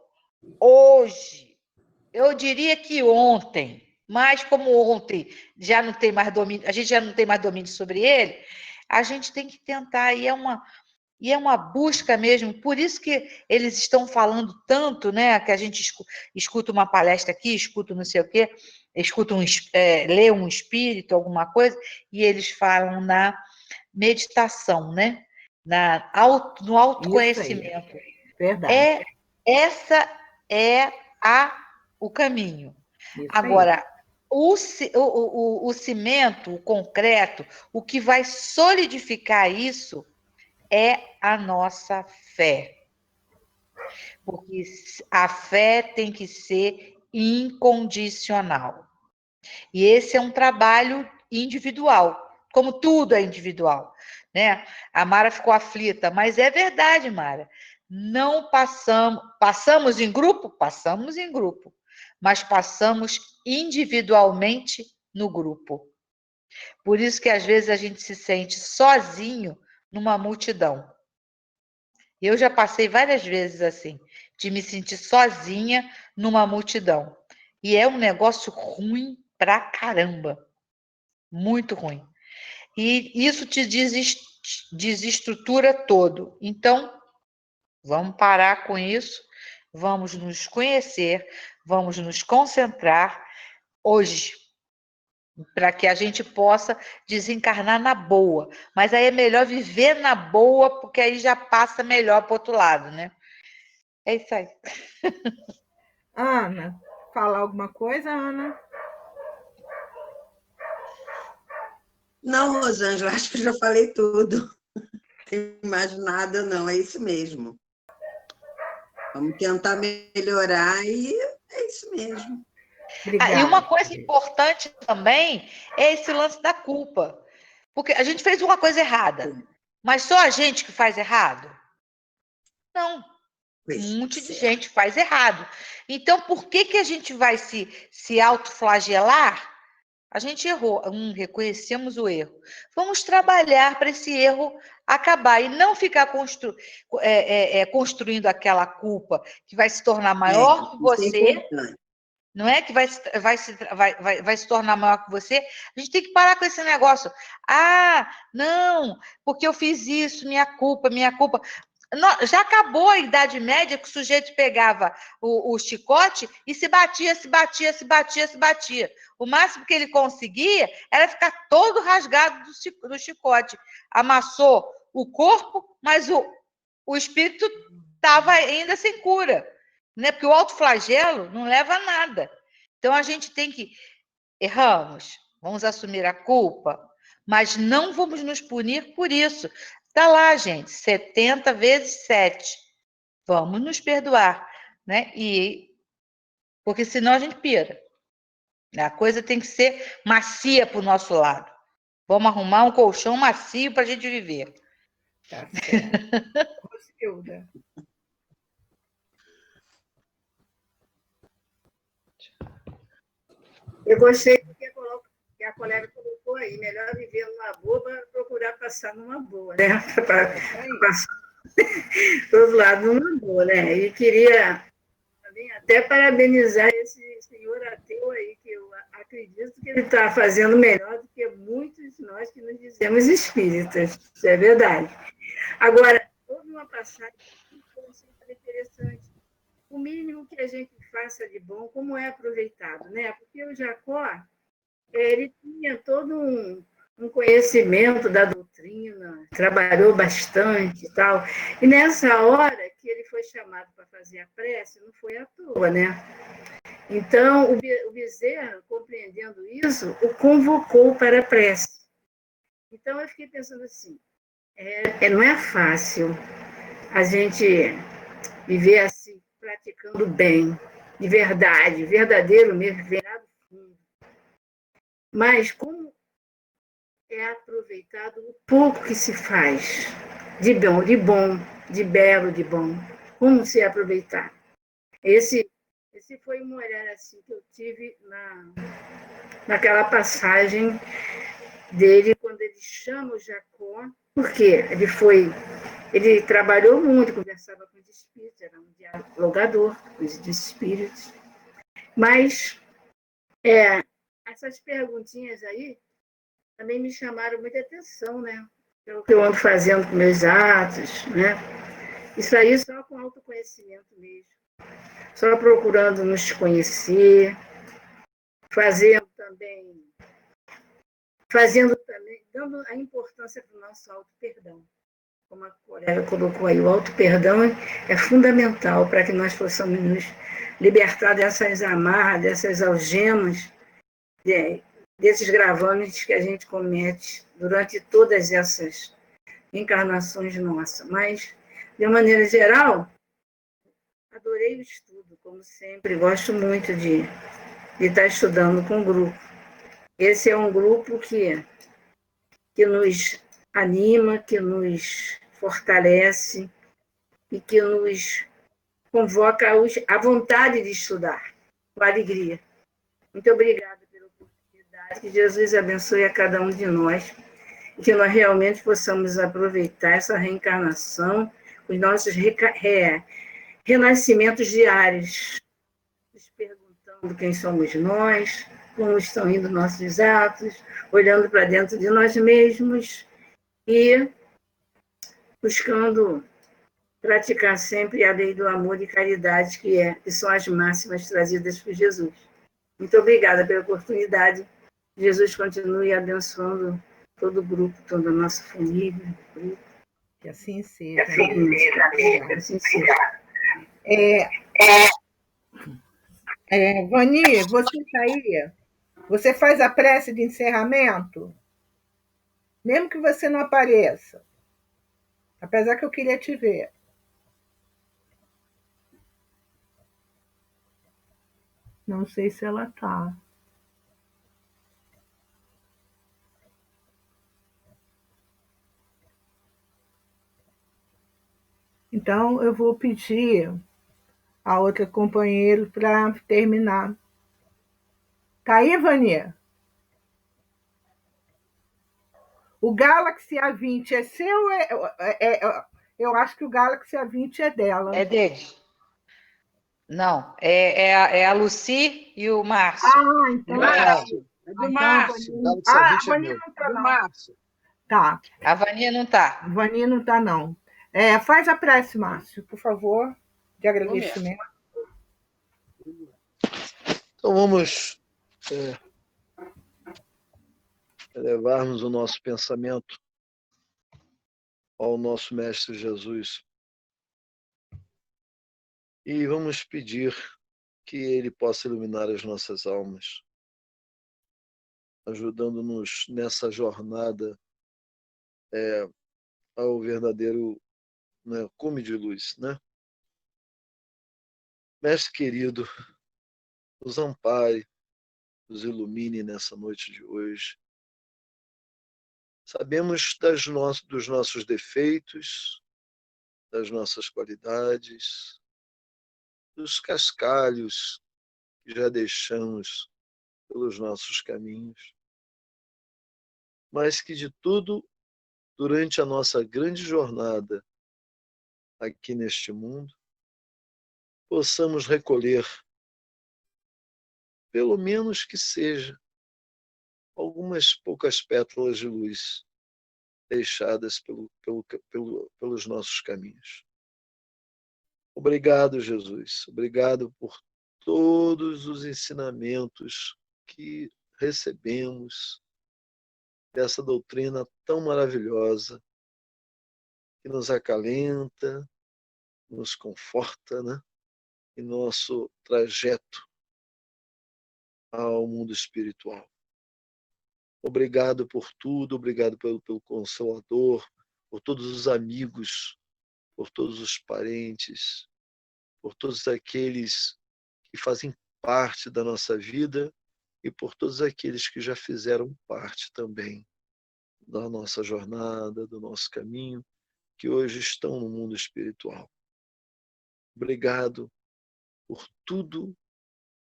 Hoje. Eu diria que ontem. Mas como ontem já não tem mais domínio, a gente já não tem mais domínio sobre ele, a gente tem que tentar. E E é uma busca mesmo, por isso que eles estão falando tanto, né? Que a gente escuta uma palestra aqui, escuta não sei o quê, escuta lê um espírito, alguma coisa, e eles falam na meditação, né? No autoconhecimento. Verdade. Essa é o caminho. Isso Agora, o cimento, o concreto, o que vai solidificar isso é a nossa fé. Porque a fé tem que ser incondicional. E esse é um trabalho individual, como tudo é individual, né? A Mara ficou aflita, mas é verdade, Mara. Não passamos em grupo, mas passamos individualmente no grupo. Por isso que às vezes a gente se sente sozinho numa multidão. Eu já passei várias vezes assim, de me sentir sozinha numa multidão. E é um negócio ruim pra caramba. Muito ruim. E isso te desestrutura todo. Então, vamos parar com isso, vamos nos conhecer, vamos nos concentrar hoje, para que a gente possa desencarnar na boa. Mas aí é melhor viver na boa, porque aí já passa melhor para o outro lado, né? É isso aí. Ana, falar alguma coisa, Ana? Não, Rosângela, acho que eu já falei tudo. Não tem mais nada, não, é isso mesmo. Vamos tentar melhorar e é isso mesmo. Obrigada. E uma coisa importante também é esse lance da culpa. Porque a gente fez uma coisa errada, mas só a gente que faz errado? Não. Um monte de gente faz errado. Então, por que a gente vai se autoflagelar? A gente errou, reconhecemos o erro. Vamos trabalhar para esse erro acabar e não ficar construindo aquela culpa que vai se tornar maior que você, não é? Que vai se tornar maior que você. A gente tem que parar com esse negócio. Ah, não, porque eu fiz isso, minha culpa, minha culpa. Já acabou a Idade Média que o sujeito pegava o chicote e se batia. O máximo que ele conseguia era ficar todo rasgado do chicote. Amassou o corpo, mas o espírito estava ainda sem cura, né? Porque o autoflagelo não leva a nada. Então a gente tem que erramos, vamos assumir a culpa, mas não vamos nos punir por isso. Está lá, gente, 70 vezes 7. Vamos nos perdoar, né? Porque senão a gente pira. A coisa tem que ser macia para o nosso lado. Vamos arrumar um colchão macio para a gente viver. Tá certo. Rosilda. Eu gostei do que a colega colocou aí. Melhor viver numa boa, procurar passar numa boa, né? Para passar do outro lado numa boa, né? E queria também até parabenizar esse senhor ateu aí, que eu acredito que ele está fazendo melhor do que muitos de nós que nos dizemos espíritas. Isso é verdade. Agora, houve uma passagem que foi super interessante. O mínimo que a gente faça de bom, como é aproveitado, né? Porque o Jacó, ele tinha todo um conhecimento da doutrina, trabalhou bastante e tal. E nessa hora que ele foi chamado para fazer a prece, não foi à toa, né? Então, o Bezerra, compreendendo isso, o convocou para a prece. Então, eu fiquei pensando assim, não é fácil a gente viver assim, praticando bem, de verdade, verdadeiro mesmo, vem lá do fundo. Mas como é aproveitado o pouco que se faz, de bom, de belo, de bom. Como se aproveitar? Esse foi um olhar assim que eu tive naquela passagem dele, quando ele chama o Jacó, porque ele trabalhou muito, conversava com os espíritos, era um dialogador com os espíritos. Mas essas perguntinhas aí também me chamaram muita atenção, né? pelo que eu ando fazendo com meus atos, né? Isso aí só com autoconhecimento mesmo. Só procurando nos conhecer, fazendo também, dando a importância para o nosso auto-perdão. Como a colega colocou aí, o auto-perdão é fundamental para que nós possamos nos libertar dessas amarras, dessas algemas, desses gravames que a gente comete durante todas essas encarnações nossas. Mas, de maneira geral, adorei o estudo, como sempre, gosto muito de estar estudando com o grupo. Esse é um grupo que nos anima, que nos fortalece e que nos convoca a vontade de estudar, com alegria. Muito obrigada pela oportunidade, que Jesus abençoe a cada um de nós e que nós realmente possamos aproveitar essa reencarnação, os nossos renascimentos diários, nos perguntando quem somos nós, como estão indo nossos atos, olhando para dentro de nós mesmos e buscando praticar sempre a lei do amor e caridade, que são as máximas trazidas por Jesus. Muito obrigada pela oportunidade. Jesus continue abençoando todo o grupo, toda a nossa família. Que assim seja. Que assim seja. Vani, você está aí? Você faz a prece de encerramento? Mesmo que você não apareça. Apesar que eu queria te ver. Não sei se ela está. Então, eu vou pedir a outra companheira para terminar. Tá aí, Vani? O Galaxy A20 é seu? Eu acho que o Galaxy A20 é dela. É dele. Não, é a Lucy e o Márcio. Então Márcio. É do Márcio. A Vani não está, não. Márcio. Tá. A Vania não está. A Vani não está, não. Faz a prece, Márcio, por favor, de agradecimento. Então vamos elevarmos o nosso pensamento ao nosso Mestre Jesus e vamos pedir que Ele possa iluminar as nossas almas, ajudando-nos nessa jornada ao verdadeiro cume de luz, né? Mestre querido, nos ampare, nos ilumine nessa noite de hoje. Sabemos dos nossos defeitos, das nossas qualidades, dos cascalhos que já deixamos pelos nossos caminhos, mas que de tudo, durante a nossa grande jornada aqui neste mundo, possamos recolher, pelo menos que seja, algumas poucas pétalas de luz deixadas pelos nossos caminhos. Obrigado, Jesus. Obrigado por todos os ensinamentos que recebemos dessa doutrina tão maravilhosa, que nos acalenta, nos conforta, né? Em nosso trajeto ao mundo espiritual. Obrigado por tudo, obrigado pelo Consolador, por todos os amigos, por todos os parentes, por todos aqueles que fazem parte da nossa vida e por todos aqueles que já fizeram parte também da nossa jornada, do nosso caminho, que hoje estão no mundo espiritual. Obrigado por tudo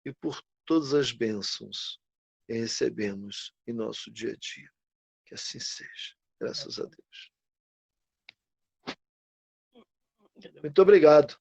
e por todas as bênçãos que recebemos em nosso dia a dia. Que assim seja. Graças a Deus. Muito obrigado.